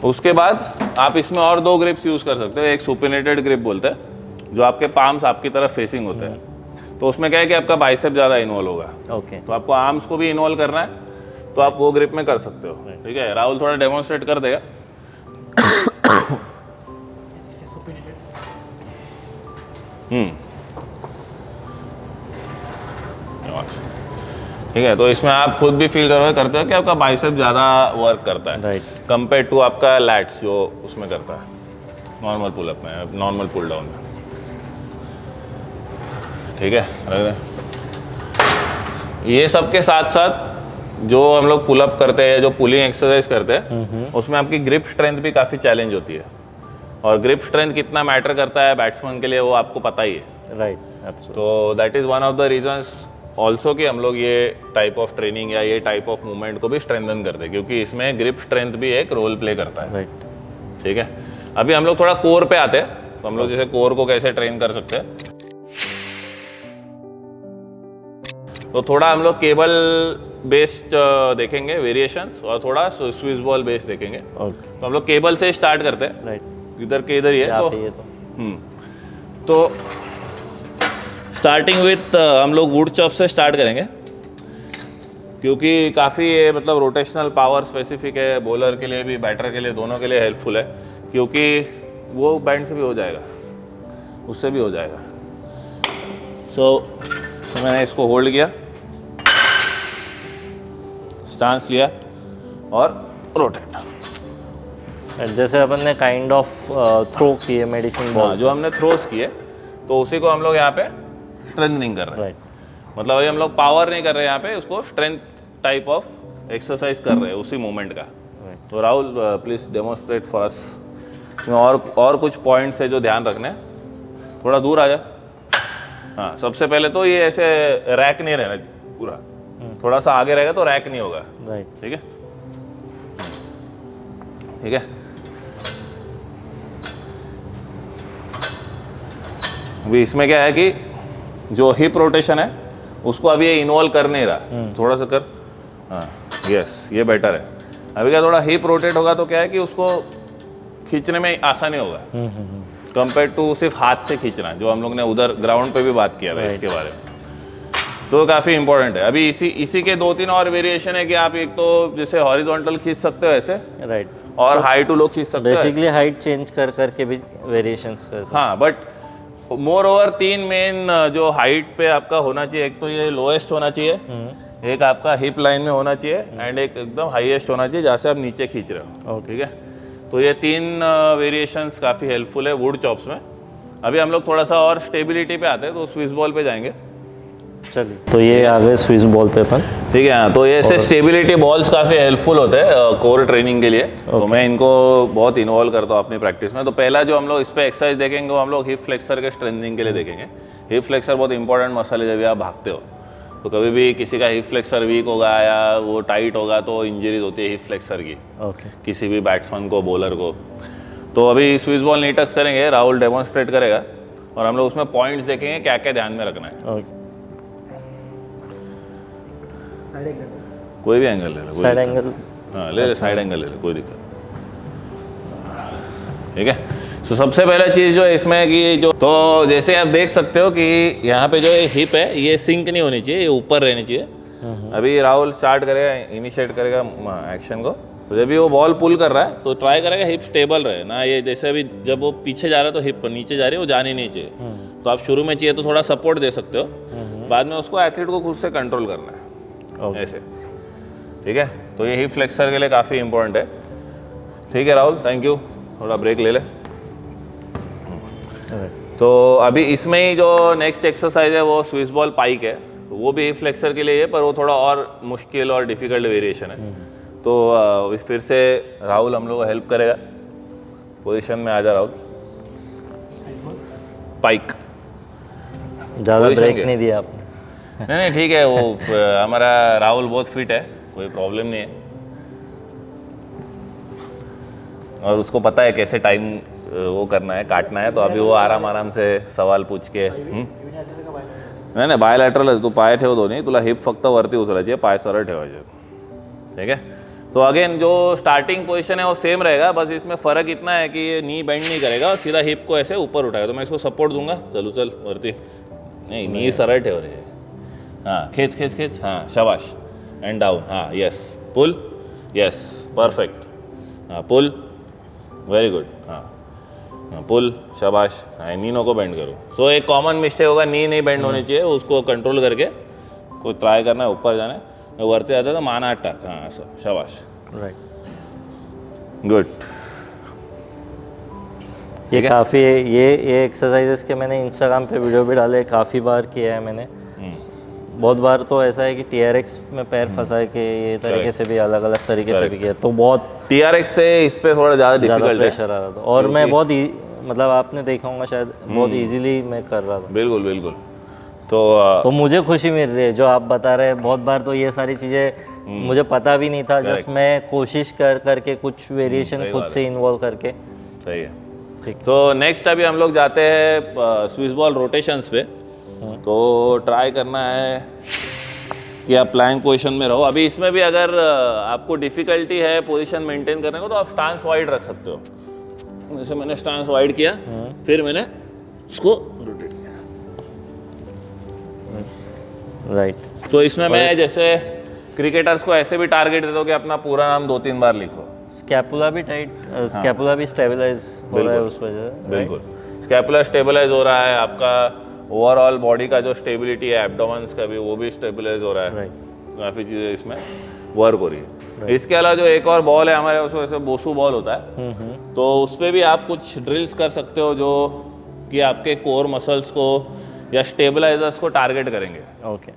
A: उसके बाद आप इसमें और 2 ग्रिप्स यूज़ कर सकते हो। एक सुपिनेटेड ग्रिप बोलते हैं, जो आपके पाम्स आपकी तरफ फेसिंग होते हैं, तो उसमें क्या है कि आपका बाइसेप ज़्यादा इन्वॉल्व होगा।
B: ओके।
A: तो आपको आर्म्स को भी इन्वॉल्व करना है तो आप वो ग्रिप में कर सकते हो, ठीक है। राहुल थोड़ा डेमोन्स्ट्रेट कर देगा। ठीक है, तो इसमें आप खुद भी फील करोगे करते हो कि आपका बाइसेप ज़्यादा वर्क करता है
B: राइट।
A: कंपेयर टू आपका लैट्स जो उसमें करता है नॉर्मल पुलअप में, नॉर्मल पुल डाउन में। ठीक है, रख रहे हैं। ये सब के साथ साथ जो हम लोग पुलअप करते हैं, जो पुलिंग एक्सरसाइज करते हैं, उसमें आपकी ग्रिप स्ट्रेंथ भी काफ़ी चैलेंज होती है। और ग्रिप स्ट्रेंथ कितना मैटर करता है बैट्समैन के लिए वो आपको पता ही है।
B: Right, absolutely.
A: तो that is one of the reasons also कि हम लोग ये टाइप ऑफ ट्रेनिंग या ये टाइप ऑफ मूवमेंट को भी स्ट्रेंथन करते हैं, क्योंकि इसमें ग्रिप स्ट्रेंथ भी एक रोल प्ले करता है।
B: राइट।
A: ठीक है, अभी हम लोग थोड़ा कोर पे आते हैं, तो हम लोग जैसे कोर को कैसे ट्रेन कर सकते हैं। तो थोड़ा हम लोग केबल बेस्ड देखेंगे वेरिएशंस और थोड़ा स्विस बॉल बेस्ड देखेंगे।
B: ओके।
A: तो हम लोग केबल से स्टार्ट करते हैं,
B: राइट।
A: इधर के इधर ही है।
B: यहाँ
A: तो
B: पे ये तो
A: तो स्टार्टिंग विथ हम लोग वुड चॉप से स्टार्ट करेंगे, क्योंकि काफ़ी ये मतलब रोटेशनल पावर स्पेसिफिक है, बॉलर के लिए भी बैटर के लिए दोनों के लिए हेल्पफुल है, क्योंकि वो बैंड से भी हो जाएगा, उससे भी हो जाएगा। सो मैंने इसको होल्ड किया, स्टांस लिया और रोटेट।
B: जैसे अपन ने काइंड ऑफ थ्रो किए मेडिसिन बॉल,
A: जो हमने थ्रोस किए तो उसी को हम लोग यहाँ पे स्ट्रेंथनिंग कर रहे हैं।
B: राइट।
A: मतलब अभी हम लोग पावर नहीं कर रहे हैं यहाँ पे, उसको स्ट्रेंथ टाइप ऑफ एक्सरसाइज कर रहे हैं उसी मूवमेंट का। तो Rahul please demonstrate for us. और कुछ पॉइंट्स है जो ध्यान रखने हैं। थोड़ा दूर आ जा। हाँ, सबसे पहले तो ये ऐसे रैक नहीं रहना चाहिए पूरा, थोड़ा सा आगे रहेगा तो रैक नहीं होगा।
B: राइट।
A: ठीक है, ठीक है। अभी इसमें क्या है कि जो हिप रोटेशन है उसको अभी ये इन्वॉल्व कर नहीं रहा, थोड़ा सा कर। हाँ, यस, ये बेटर है। अभी क्या थोड़ा हिप रोटेट होगा तो क्या है कि उसको खींचने में आसानी होगा कंपेयर टू सिर्फ हाथ से खींचना, जो हम लोग ने उधर ग्राउंड पे भी बात किया था इसके बारे में। तो काफ़ी इंपॉर्टेंट है। अभी इसी के 2-3 और वेरिएशन है कि आप एक तो जैसे हॉरिजॉन्टल खींच सकते हो ऐसे,
B: राइट,
A: और हाई टू लो खींच सकते हो।
B: बेसिकली हाइट चेंज कर करके भी वेरिएशंस कर सकते।
A: हाँ, बट मोर ओवर 3 मेन जो हाइट पे आपका होना चाहिए, एक तो ये लोएस्ट होना चाहिए, एक आपका हिप लाइन में होना चाहिए, एंड एक एकदम हाईएस्ट होना चाहिए जहाँ से आप नीचे खींच रहे हो। ठीक है, तो ये 3 वेरिएशंस काफ़ी हेल्पफुल है वुड चॉप्स में। अभी हम लोग थोड़ा सा और स्टेबिलिटी पे आते हैं, तो स्विस बॉल पे जाएंगे।
B: चलिए, तो ये आ गए स्विस बॉल पे अपन।
A: ठीक है, हाँ, तो ये ऐसे स्टेबिलिटी बॉल्स काफ़ी हेल्पफुल होते हैं कोर ट्रेनिंग के लिए। तो मैं इनको बहुत इन्वॉल्व करता हूँ अपनी प्रैक्टिस में। तो पहला जो हम लोग इस पर एक्सरसाइज देखेंगे वो हम लोग हिप फ्लेक्सर के स्ट्रेंथनिंग के लिए देखेंगे। हिप फ्लेक्सर बहुत इंपॉर्टेंट मसल है। जब भी आप भागते हो तो कभी भी किसी का हिप फ्लेक्सर वीक होगा या वो टाइट होगा तो इंजरीज होती है हिप फ्लेक्सर की,
B: ओके।
A: किसी भी बैट्समैन को, बॉलर को। तो अभी स्विस बॉल नहीं टच करेंगे, राहुल डेमोन्स्ट्रेट करेगा और हम लोग उसमें पॉइंट्स देखेंगे क्या क्या ध्यान में रखना है।
B: ओके,
A: कोई भी एंगल ले लो,
B: साइड एंगल।
A: हाँ ले ले, साइड एंगल ले ले, कोई दिक्कत। ठीक है, तो सबसे पहला चीज़ जो है इसमें है कि जो, तो जैसे आप देख सकते हो कि यहाँ पे जो हिप है ये सिंक नहीं होनी चाहिए, ये ऊपर रहनी चाहिए। अभी राहुल स्टार्ट करेगा, इनिशिएट करेगा एक्शन को। तो जब भी वो बॉल पुल कर रहा है तो ट्राई करेगा हिप स्टेबल रहे ना। ये जैसे अभी जब वो पीछे जा रहा है तो हिप नीचे जा रही है, वो जानी नहीं चाहिए। तो आप शुरू में चाहिए तो थोड़ा सपोर्ट दे सकते हो, बाद में उसको एथलीट को खुद से कंट्रोल करना है ऐसे। ठीक है, तो ये हिप फ्लेक्सर के लिए काफ़ी इंपॉर्टेंट है। ठीक है राहुल, थैंक यू। थोड़ा ब्रेक ले ले। तो अभी इसमें ही जो नेक्स्ट एक्सरसाइज है वो स्विस बॉल पाइक है, तो वो भी हिप फ्लेक्सर के लिए है, पर वो थोड़ा और मुश्किल और डिफिकल्ट वेरिएशन है। तो फिर से राहुल हम लोग को हेल्प करेगा। पोजीशन में आ जा राहुल। पाइक
B: ज़्यादा ब्रेक नहीं दिया आपने।
A: नहीं, ठीक है। वो हमारा राहुल बहुत फिट है, कोई प्रॉब्लम नहीं है, और उसको पता है कैसे टाइम वो करना है, काटना है। तो अभी वो आराम से सवाल पूछ के नाही बायलॅटरल तू पाय ठेव दोन्ही, तुला हिप फक्त वरती उचलायची, पाय सरळ ठेवायचे। ठीक है, तो अगेन जो स्टार्टिंग पोजीशन है वो सेम रहेगा, बस इसमें फ़र्क इतना है कि ये नी बेंड नहीं करेगा और सीधा हिप को ऐसे ऊपर उठाएगा। तो मैं इसको सपोर्ट दूंगा, चलो चल वरती, नहीं नी सरळ ठेव रे। हाँ, खींच खींच खींच, हाँ शाबाश, एंड डाउन, हाँ यस, पुल, यस परफेक्ट, हाँ पुल, वेरी गुड, हाँ पुल, शाबाश। हाँ, नी नो को बेंड करो। सो एक कॉमन मिस्टेक होगा, नी नहीं बेंड होनी चाहिए, उसको कंट्रोल करके को ट्राय करना है ऊपर जाने, वरती जाते तो मान 8 टाक, हां असं, शाबाश,
B: राइट।
A: गुड।
B: ये काफ़ी ये एक्सरसाइजेस के मैंने इंस्टाग्राम पे वीडियो भी डाले, काफ़ी बार किया है मैंने। बहुत बार तो ऐसा है कि TRX में पैर फंसा के ये तरीके से भी अलग अलग तरीके से भी किया, तो बहुत
A: TRX से इस पे थोड़ा ज़्यादा डिफिकल्ट है,
B: प्रेशर आ रहा था। और मैं बहुत मतलब आपने देखा होगा शायद, बहुत इजीली मैं कर रहा था।
A: बिल्कुल बिल्कुल।
B: तो मुझे खुशी मिल रही है जो आप बता रहे हैं। बहुत बार तो ये सारी चीज़ें मुझे पता भी नहीं था, जस्ट मैं कोशिश करके कुछ वेरिएशन खुद से इन्वॉल्व करके।
A: सही है, ठीक। तो नेक्स्ट अभी हम लोग जाते हैं स्विस बॉल रोटेशंस पे। तो ट्राई करना है कि आप प्लैंक पोजीशन में रहो। अभी इसमें भी अगर आपको डिफिकल्टी है पोजीशन मेंटेन करने को, तो आप स्टांस वाइड रख सकते हो। जैसे मैंने स्टांस वाइड किया, फिर मैंने उसको रोटेट किया,
B: राइट।
A: तो इसमें मैं जैसे क्रिकेटर्स को ऐसे भी टारगेट देता हूँ कि अपना पूरा नाम 2-3 बार लिखो।
B: स्कैपुला भी टाइट, स्कैपुला भी स्टेबलाइज हो रहा है उस वजह से।
A: बिल्कुल, स्कैपुला स्टेबलाइज हो रहा है, आपका ओवरऑल बॉडी का जो स्टेबिलिटी है, एब्डोमेंस का भी, वो भी स्टेबलाइज हो रहा है। काफ़ी चीज़ें इसमें वर्क हो रही है। इसके अलावा जो एक और बॉल है हमारे, उसको ऐसे बोसू बॉल होता है, तो उस पर भी आप कुछ ड्रिल्स कर सकते हो जो कि आपके कोर मसल्स को या स्टेबलाइजर्स को टारगेट करेंगे।
B: ओके।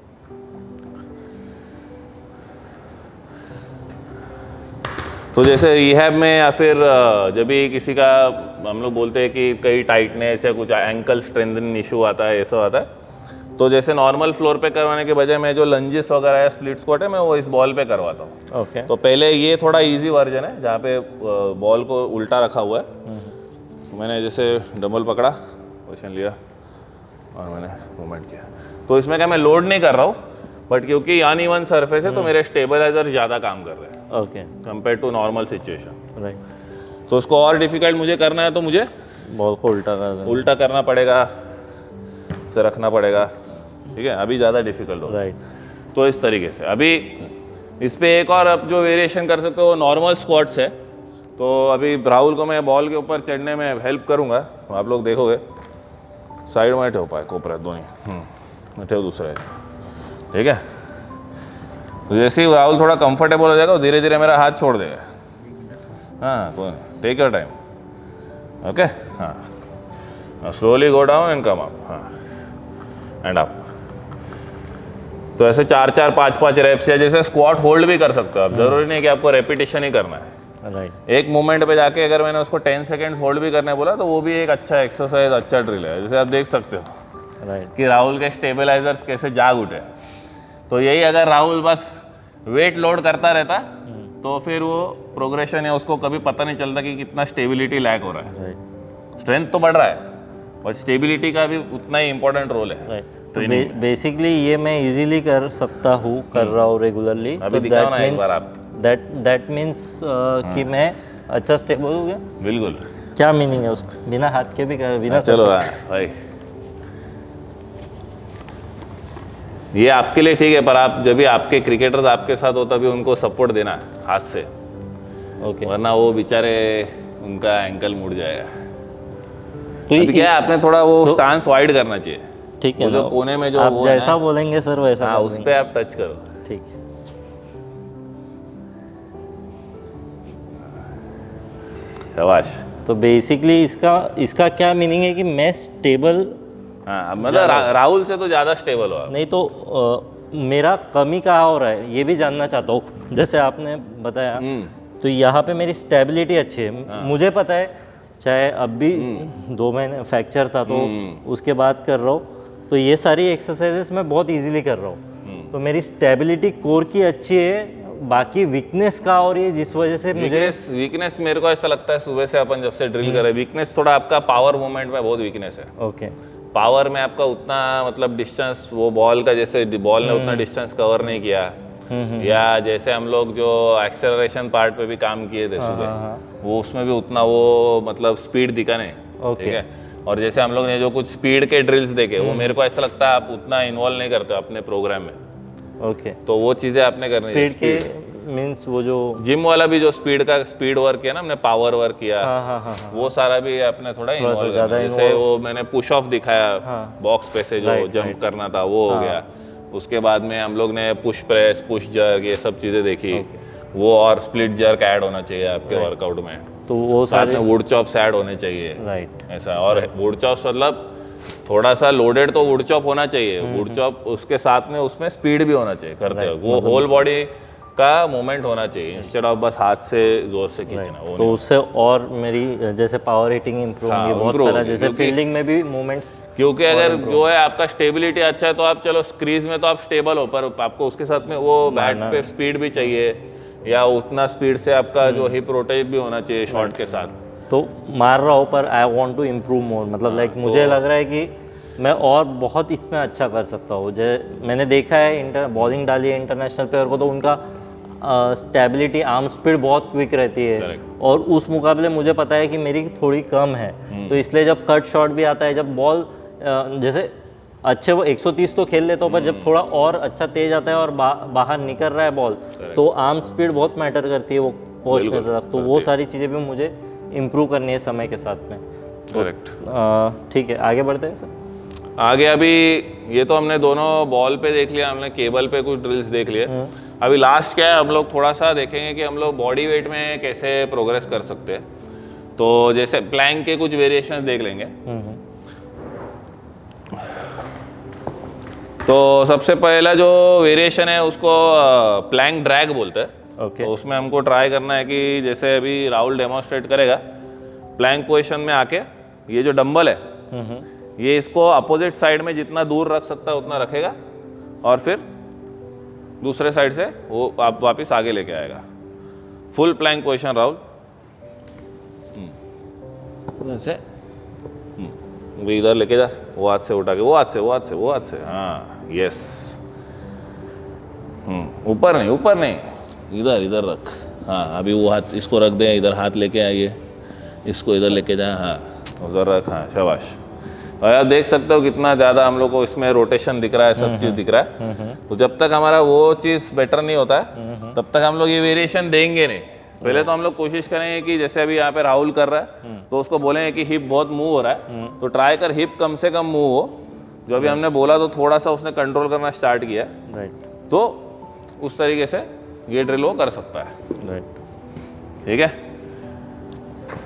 A: तो जैसे रिहैब में या फिर जब भी किसी का हम लोग बोलते हैं कि कई टाइटनेस या कुछ एंकल स्ट्रेंथनिंग इशू आता है, ऐसा आता है, तो जैसे नॉर्मल फ्लोर पे करवाने के बजाय मैं जो लंजेस वगैरह है, स्प्लिट स्क्वाट है, मैं वो इस बॉल पे करवाता हूँ।
B: ओके।
A: तो पहले ये थोड़ा इजी वर्जन है जहाँ पे बॉल को उल्टा रखा हुआ है। तो मैंने जैसे डंबल पकड़ा, पोजिशन लिया और मैंने मूवमेंट किया। तो इसमें क्या मैं लोड नहीं कर रहा हूँ, बट क्योंकि अनइवन सरफेस है तो मेरे स्टेबलाइजर ज़्यादा काम कर रहे हैं
B: okay,
A: compare to normal situation.
B: Right.
A: तो उसको और डिफिकल्ट मुझे करना है तो मुझे
B: बॉल को उल्टा कर देना,
A: उल्टा करना पड़ेगा, से रखना पड़ेगा, ठीक है, अभी ज़्यादा डिफिकल्ट होगा।
B: राइट।
A: तो इस तरीके से अभी इस पे एक और आप जो वेरिएशन कर सकते हो नॉर्मल स्क्वाट्स है। तो अभी राहुल को मैं बॉल के ऊपर चढ़ने में हेल्प करूँगा, आप लोग देखोगे। साइड में ठेव पाए कोपऱ्यात दोनों ठेव दूसरा, ठीक है। तो जैसे ही राहुल थोड़ा कंफर्टेबल हो जाएगा, धीरे धीरे मेरा हाथ छोड़ देगा। हाँ, कोई टेक योर टाइम, ओके। हाँ, slowly go down and come up, हाँ एंड अप। तो ऐसे 4-4, 5-5 रेप्स, या जैसे स्क्वाट होल्ड भी कर सकते हो आप, जरूरी नहीं कि आपको रेपिटेशन ही करना है।
B: राइट।
A: एक मूवमेंट पे जाके अगर मैंने उसको 10 सेकेंड्स होल्ड भी करने बोला तो वो भी एक अच्छा एक्सरसाइज, अच्छा ड्रिल है। जैसे आप देख सकते हो
B: राइट।
A: कि राहुल के स्टेबलाइजर्स कैसे जाग उठे। तो यही अगर राहुल बस वेट लोड करता रहता तो फिर वो प्रोग्रेशन है, उसको कभी पता नहीं चलता कि कितना स्टेबिलिटी लैक हो रहा है।
B: राइट।
A: स्ट्रेंथ तो बढ़ रहा है, बट स्टेबिलिटी का भी उतना ही इंपॉर्टेंट रोल है।
B: राइट। तो बेसिकली ये मैं इजीली कर सकता हूँ, कर रहा हूँ रेगुलरली।
A: अभी दिखाओ ना एक बार आप।
B: दैट मीन्स कि मैं अच्छा स्टेबल हो गया।
A: बिल्कुल।
B: क्या मीनिंग है उसका? बिना हाथ के भी कर, बिना
A: चलो भाई, ये आपके लिए ठीक है, पर आप जब भी आपके क्रिकेटर्स आपके साथ हो तभी उनको सपोर्ट देना हाथ से,
B: ओके।
A: वरना वो बेचारे उनका एंकल मुड़ जाएगा।
B: तो
A: अभी क्या है, आपने थोड़ा वो स्टांस वाइड करना चाहिए,
B: ठीक है
A: वो
B: ना,
A: जो कोने में जो
B: आप
A: वो
B: जैसा
A: है,
B: बोलेंगे सर वैसा
A: हाँ
B: कर
A: उस
B: देंगे।
A: पे आप टच करो।
B: ठीक।
A: शाबाश।
B: तो बेसिकली इसका क्या मीनिंग है कि मैं स्टेबल,
A: हाँ, मतलब राहुल से तो ज़्यादा स्टेबल हो आप।
B: नहीं तो मेरा कमी कहाँ हो रहा है ये भी जानना चाहता हूँ। जैसे आपने बताया, तो यहाँ पे मेरी स्टेबिलिटी अच्छी है। मुझे पता है, चाहे अब भी 2 महीने फ्रैक्चर था तो उसके बाद कर रहा हूँ, तो ये सारी एक्सरसाइजेस मैं बहुत इजीली कर रहा हूँ। तो मेरी स्टेबिलिटी कोर की अच्छी है। बाकी वीकनेस का और ये जिस वजह से मुझे
A: वीकनेस मेरे को ऐसा लगता है सुबह से अपन जब से ड्रिल कर रहे हैं, वीकनेस थोड़ा आपका पावर मूवमेंट में बहुत वीकनेस है।
B: ओके।
A: पावर में आपका उतना मतलब डिस्टेंस, वो बॉल का जैसे बॉल ने उतना डिस्टेंस कवर नहीं किया, या जैसे हम लोग जो एक्सेलरेशन पार्ट पे भी काम किए थे सुबह, वो उसमें भी उतना वो मतलब स्पीड दिखा नहीं, ठीक है। और जैसे हम लोग ने जो कुछ स्पीड के ड्रिल्स देखे, वो मेरे को ऐसा लगता है आप उतना इन्वॉल्व नहीं करते अपने प्रोग्राम में।
B: ओके।
A: तो वो चीज़ें आपने करनी है।
B: स्पीड के मीन्स वो जो
A: जिम वाला भी जो स्पीड वर्क किया ना हमने, पावर वर्क किया,
B: हाँ,
A: वो सारा भी आपने थोड़ा इन्वॉल्व
B: ज़्यादा
A: जैसे वो मैंने पुश ऑफ दिखाया, बॉक्स पे से जो जंप करना था वो हो गया, उसके बाद में हम लोग ने पुश प्रेस, पुश जर्क, ये सब चीज़ें देखी। वो और स्प्लिट जर्क ऐड होना चाहिए आपके वर्कआउट में।
B: तो वो
A: साथ
B: सारे
A: में वुड चॉप्स ऐड होने चाहिए।
B: राइट।
A: ऐसा, और वुड चॉप्स मतलब थोड़ा सा लोडेड तो वुड चॉप होना चाहिए। वुड चॉप उसके साथ में उसमें स्पीड भी होना चाहिए करते वक्त। वो होल बॉडी का मूवमेंट होना चाहिए, इंस्टेड ऑफ बस हाथ से जोर से खींचना। वो
B: तो उससे और मेरी जैसे पावर हिटिंग इम्प्रूव होंगी, बहुत
A: improve
B: सारा
A: होगी,
B: जैसे फील्डिंग में भी मूवमेंट्स।
A: क्योंकि अगर जो है आपका स्टेबिलिटी अच्छा है तो आप चलो स्क्रीज में तो आप स्टेबल हो, पर आपको उसके साथ में वो बैट पे स्पीड भी चाहिए, या उतना स्पीड से आपका जो हिप रोटेट भी होना चाहिए शॉट के साथ।
B: तो मार रहा हूँ पर I want to improve more, मतलब लाइक मुझे लग रहा है कि मैं और बहुत इसमें अच्छा कर सकता हूँ। जैसे मैंने देखा है बॉलिंग डाली है इंटरनेशनल प्लेयर को, तो उनका स्टेबिलिटी, आर्म स्पीड बहुत क्विक रहती है।
A: Correct.
B: और उस मुकाबले मुझे पता है कि मेरी थोड़ी कम है, तो इसलिए जब कट शॉट भी आता है, जब बॉल जैसे अच्छे वो 130 तो खेल लेता हूँ, पर जब थोड़ा और अच्छा तेज आता है और बाहर निकल रहा है बॉल, तो आर्म स्पीड बहुत मैटर करती है वो पहुँचने तक। तो वो सारी चीज़ें भी मुझे इम्प्रूव करनी है समय के साथ में।
A: करेक्ट।
B: ठीक है, आगे बढ़ते हैं सर।
A: आगे अभी ये तो हमने दोनों बॉल पे देख लिया, हमने केबल पे कुछ ड्रिल्स देख लिए। अभी लास्ट क्या है, हम लोग थोड़ा सा देखेंगे कि हम लोग बॉडी वेट में कैसे प्रोग्रेस कर सकते हैं। तो जैसे प्लैंक के कुछ वेरिएशन देख लेंगे। तो सबसे पहला जो वेरिएशन है उसको प्लैंक ड्रैग बोलते हैं।
B: ओके।
A: तो उसमें हमको ट्राई करना है कि जैसे अभी राहुल डेमोन्स्ट्रेट करेगा, प्लैंक पोजीशन में आके ये जो डंबल है ये इसको अपोजिट साइड में जितना दूर रख सकता है उतना रखेगा, और फिर दूसरे साइड से वो आप वापस आगे लेके आएगा। Full plank position Rahul. ऐसे भी इधर लेके जा, वो हाथ से उठा के, वो हाथ से, वो हाथ से, वो हाथ से, हाँ यस। ऊपर नहीं, ऊपर नहीं, इधर इधर रख। हाँ अभी वो हाथ इसको रख दे, इधर हाथ लेके आइए, इसको इधर लेके जा, हाँ उधर रख, हाँ शाबाश। और यार देख सकते हो कितना ज़्यादा हम लोग को इसमें रोटेशन दिख रहा है, सब चीज़ दिख रहा है। तो जब तक हमारा वो चीज़ बेटर नहीं होता है तब तक हम लोग ये वेरिएशन देंगे नहीं। पहले तो हम लोग कोशिश करेंगे कि जैसे अभी यहाँ पे राहुल कर रहा है तो उसको बोलेंगे कि हिप बहुत मूव हो रहा है, तो ट्राई कर हिप कम से कम मूव हो। जो अभी हमने बोला तो थोड़ा सा उसने कंट्रोल करना स्टार्ट किया, तो उस तरीके से ये ड्रिल वो कर सकता है। ठीक है,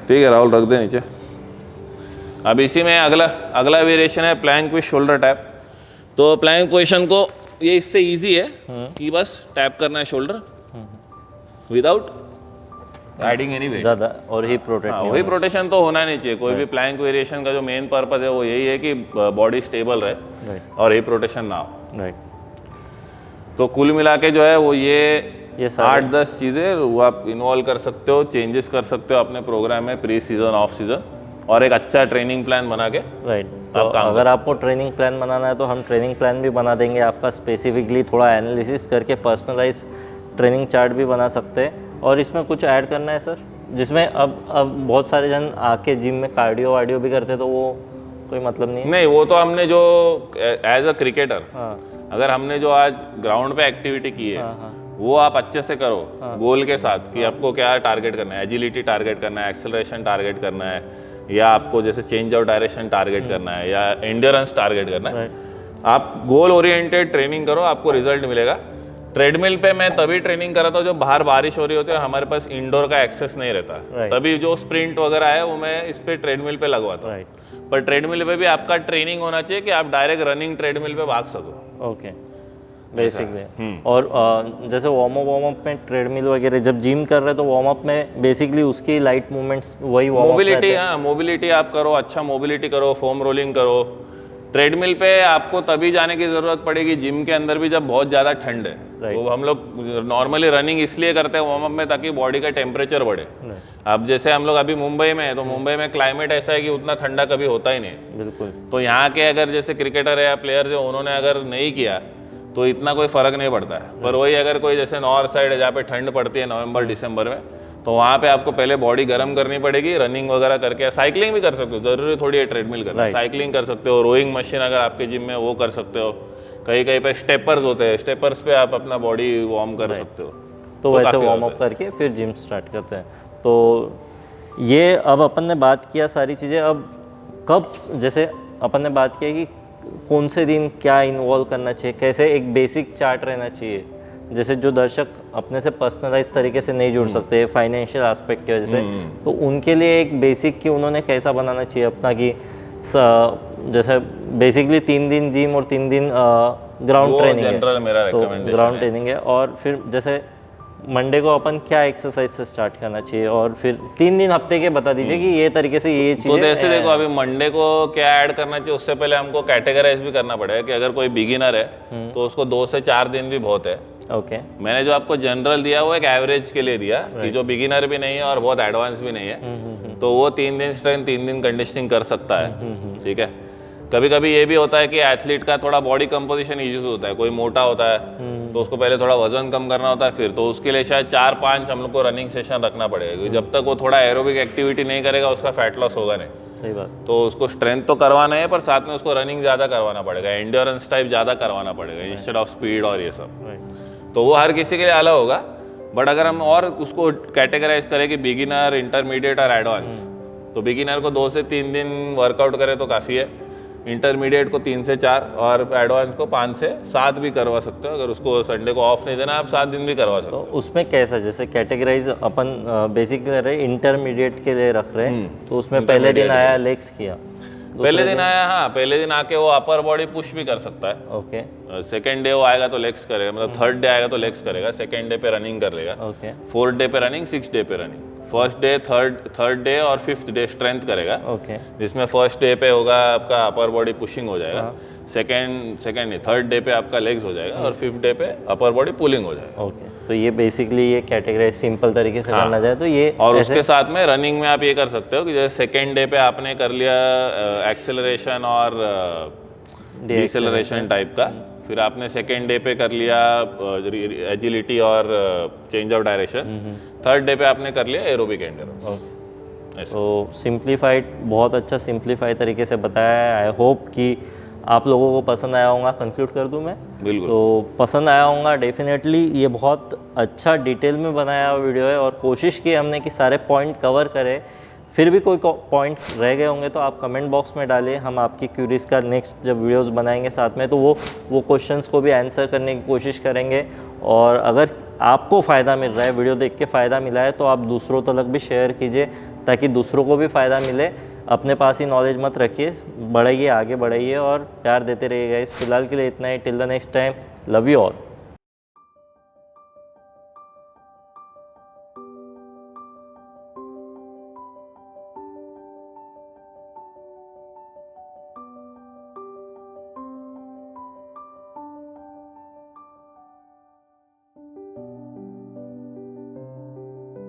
A: ठीक है राहुल, रख दे नीचे। अब इसी में अगला वेरिएशन है प्लैंक विद शोल्डर टैप। तो प्लैंक पोजीशन को ये इससे इजी है कि बस टैप करना है shoulder without adding any weight
B: ज़्यादा, और हिप रोटेट नहीं
A: वही रोटेशन तो होना नहीं चाहिए। कोई भी प्लैंक वेरिएशन का जो मेन पर्पज है वो यही है कि बॉडी स्टेबल रहे और हिप रोटेशन ना हो।
B: राइट।
A: तो कुल मिला के जो है वो ये
B: सारे
A: 8-10 चीज़ें वो आप इन्वॉल्व कर सकते हो, चेंजेस कर सकते हो अपने प्रोग्राम में, प्री सीजन, ऑफ सीजन, और एक अच्छा ट्रेनिंग प्लान बना के।
B: राइट। तो अगर आपको ट्रेनिंग प्लान बनाना है तो हम ट्रेनिंग प्लान भी बना देंगे आपका, स्पेसिफिकली थोड़ा एनालिसिस करके पर्सनलाइज ट्रेनिंग चार्ट भी बना सकते हैं। और इसमें कुछ ऐड करना है सर, जिसमें अब बहुत सारे जन आके जिम में कार्डियो वार्डियो भी करते हैं, तो वो कोई मतलब नहीं है?
A: नहीं, वो तो हमने जो एज अ क्रिकेटर, अगर हमने जो आज ग्राउंड पे एक्टिविटी की है वो आप अच्छे से करो, गोल के साथ कि आपको क्या टारगेट करना है, एजिलिटी टारगेट करना है, एक्सेलरेशन टारगेट करना है, या आपको जैसे चेंज ऑफ डायरेक्शन टारगेट करना है, या एंड्योरेंस टारगेट करना है। आप गोल ओरिएंटेड ट्रेनिंग करो, आपको रिजल्ट मिलेगा। ट्रेडमिल पे मैं तभी ट्रेनिंग कर रहा था जब बाहर बारिश हो रही होती है और हमारे पास इंडोर का एक्सेस नहीं रहता, तभी जो स्प्रिंट वगैरह है वो मैं इस पे ट्रेडमिल पे लगवाता हूँ। पर ट्रेडमिल पे भी आपका ट्रेनिंग होना चाहिए कि आप डायरेक्ट रनिंग ट्रेडमिल पे भाग सको।
B: Okay, basically. और जैसे वार्म अप में ट्रेडमिल वगैरह जब जिम कर रहे हैं तो वार्म अप में बेसिकली उसकी लाइट मूवमेंट्स वही
A: मोबिलिटी, हाँ मोबिलिटी आप करो, अच्छा मोबिलिटी करो, फोम रोलिंग करो। ट्रेडमिल पे आपको तभी जाने की ज़रूरत पड़ेगी जिम के अंदर भी जब बहुत ज़्यादा ठंड है। तो हम लोग नॉर्मली रनिंग इसलिए करते हैं वार्म अप में ताकि बॉडी का टेम्परेचर बढ़े। अब जैसे हम लोग अभी मुंबई में है तो मुंबई में क्लाइमेट ऐसा है कि उतना ठंडा कभी होता ही नहीं।
B: बिल्कुल।
A: तो यहाँ के अगर जैसे क्रिकेटर है या प्लेयर जो उन्होंने अगर नहीं किया तो इतना कोई फ़र्क नहीं पड़ता है। पर वही अगर कोई जैसे नॉर्थ साइड है जहाँ पे ठंड पड़ती है नवंबर दिसंबर में, तो वहाँ पे आपको पहले बॉडी गर्म करनी पड़ेगी, रनिंग वगैरह करके। साइकिलिंग भी कर सकते हो, ज़रूरी थोड़ी है ट्रेडमिल करना, साइकिलिंग कर सकते हो, रोइंग मशीन अगर आपके जिम में वो कर सकते हो। कहीं कहीं पे स्टेपर्स होते हैं, स्टेपर्स पे आप अपना बॉडी वार्म कर सकते हो।
B: तो वैसे वार्म अप करके फिर जिम स्टार्ट करते हैं। तो ये अब अपन ने बात किया सारी चीज़ें। अब कब, जैसे अपन ने बात किया कि कौन से दिन क्या इन्वॉल्व करना चाहिए, कैसे एक बेसिक चार्ट रहना चाहिए, जैसे जो दर्शक अपने से पर्सनलाइज तरीके से नहीं जुड़ सकते फाइनेंशियल एस्पेक्ट की वजह से, तो उनके लिए एक बेसिक कि उन्होंने कैसा बनाना चाहिए अपना कि जैसे बेसिकली 3 दिन जिम और 3 दिन ग्राउंड ट्रेनिंग है,
A: जनरल मेरा
B: तो
A: recommendation
B: ग्राउंड ट्रेनिंग है, और फिर जैसे मंडे को अपन क्या एक्सरसाइज से स्टार्ट करना चाहिए, और फिर 3 दिन हफ्ते के बता दीजिए कि ये तरीके से ये
A: तो
B: चीज़ें।
A: जैसे देखो अभी मंडे को क्या ऐड करना चाहिए, उससे पहले हमको कैटेगराइज भी करना पड़ेगा कि अगर कोई बिगिनर है तो उसको 2 से 4 दिन भी बहुत है।
B: ओके,
A: मैंने जो आपको जनरल दिया वो एक एवरेज के लिए दिया कि जो बिगिनर भी नहीं है और बहुत एडवांस भी नहीं है, तो वो 3 दिन स्ट्रेंथ 3 दिन कंडीशनिंग कर सकता है। ठीक है, कभी कभी ये भी होता है कि एथलीट का थोड़ा बॉडी कंपोजिशन इश्यूज होता है, कोई मोटा होता है तो उसको पहले थोड़ा वजन कम करना होता है, फिर तो उसके लिए शायद 4-5 हम लोग को रनिंग सेशन रखना पड़ेगा, क्योंकि जब तक वो थोड़ा एरोबिक एक्टिविटी नहीं करेगा उसका फैट लॉस होगा नहीं।
B: सही बात।
A: तो उसको स्ट्रेंथ तो करवाना है, पर साथ में उसको रनिंग ज़्यादा करवाना पड़ेगा, एंड्योरेंस टाइप ज़्यादा करवाना पड़ेगा इंस्टेड ऑफ स्पीड और ये सब।
B: राइट,
A: तो वो हर किसी के लिए अलग होगा, बट अगर हम और उसको कैटेगराइज करें कि बिगिनर, इंटरमीडिएट और एडवांस, तो बिगिनर को 2 से 3 दिन वर्कआउट करें तो काफ़ी है, इंटरमीडिएट को 3 से 4 और एडवांस को 5 से 7 भी करवा सकते हो। अगर उसको संडे को ऑफ नहीं देना, आप 7 दिन भी करवा सकते
B: तो
A: हो।
B: उसमें कैसा, जैसे कैटेगराइज अपन बेसिक कर रहे इंटरमीडिएट के लिए रख रहे हैं, तो उसमें पहले दिन आया लेग्स किया,
A: पहले दिन आया, हाँ पहले दिन आके वो अपर बॉडी पुश भी कर सकता है।
B: ओके
A: सेकेंड डे वो आएगा तो लेग्स करेगा, मतलब थर्ड डे आएगा तो लेग्स करेगा, सेकेंड डे पे रनिंग कर लेगा,
B: ओके
A: 4th डे पे रनिंग, 6th डे पे running, first day third day और 5th डे स्ट्रेंथ करेगा,
B: ओके
A: जिसमें फर्स्ट डे पे होगा आपका अपर बॉडी पुशिंग हो जाएगा, सेकेंड नहीं थर्ड डे पे आपका लेग्स हो जाएगा, और 5th डे पे अपर बॉडी पुलिंग हो जाएगा।
B: ओके। तो ये बेसिकली ये कैटेगराइज सिंपल तरीके से करना जाए तो ये,
A: और उसके साथ में रनिंग में आप ये कर सकते हो कि जैसे सेकेंड डे पे आपने कर लिया एक्सेलरेशन और डिसेलरेशन टाइप का, फिर आपने सेकेंड डे पे कर लिया एजिलिटी और change of direction, third day पे आपने कर लिया एरोबिक एंड्योरेंस।
B: तो सिंप्लीफाइड, बहुत अच्छा सिंप्लीफाइड तरीके से बताया है। आई होप कि आप लोगों को पसंद आया होगा। कंक्लूड कर दूं मैं?
A: बिल्कुल।
B: तो पसंद आया होगा डेफिनेटली। ये बहुत अच्छा डिटेल में बनाया हुआ वीडियो है, और कोशिश की हमने कि सारे पॉइंट कवर करें। फिर भी कोई पॉइंट रह गए होंगे तो आप कमेंट बॉक्स में डालिए, हम आपकी क्यूरीज का नेक्स्ट जब वीडियोस बनाएंगे साथ में तो वो क्वेश्चंस को भी आंसर करने की कोशिश करेंगे। और अगर आपको फ़ायदा मिल रहा है, वीडियो देख के फ़ायदा मिला है, तो आप दूसरों तक भी शेयर कीजिए ताकि दूसरों को भी फ़ायदा मिले। अपने पास ही नॉलेज मत रखिए, बढ़ाइए, आगे बढ़ाइए और प्यार देते रहिएगा। इस फिलहाल के लिए इतना ही। Till the next time, love you all.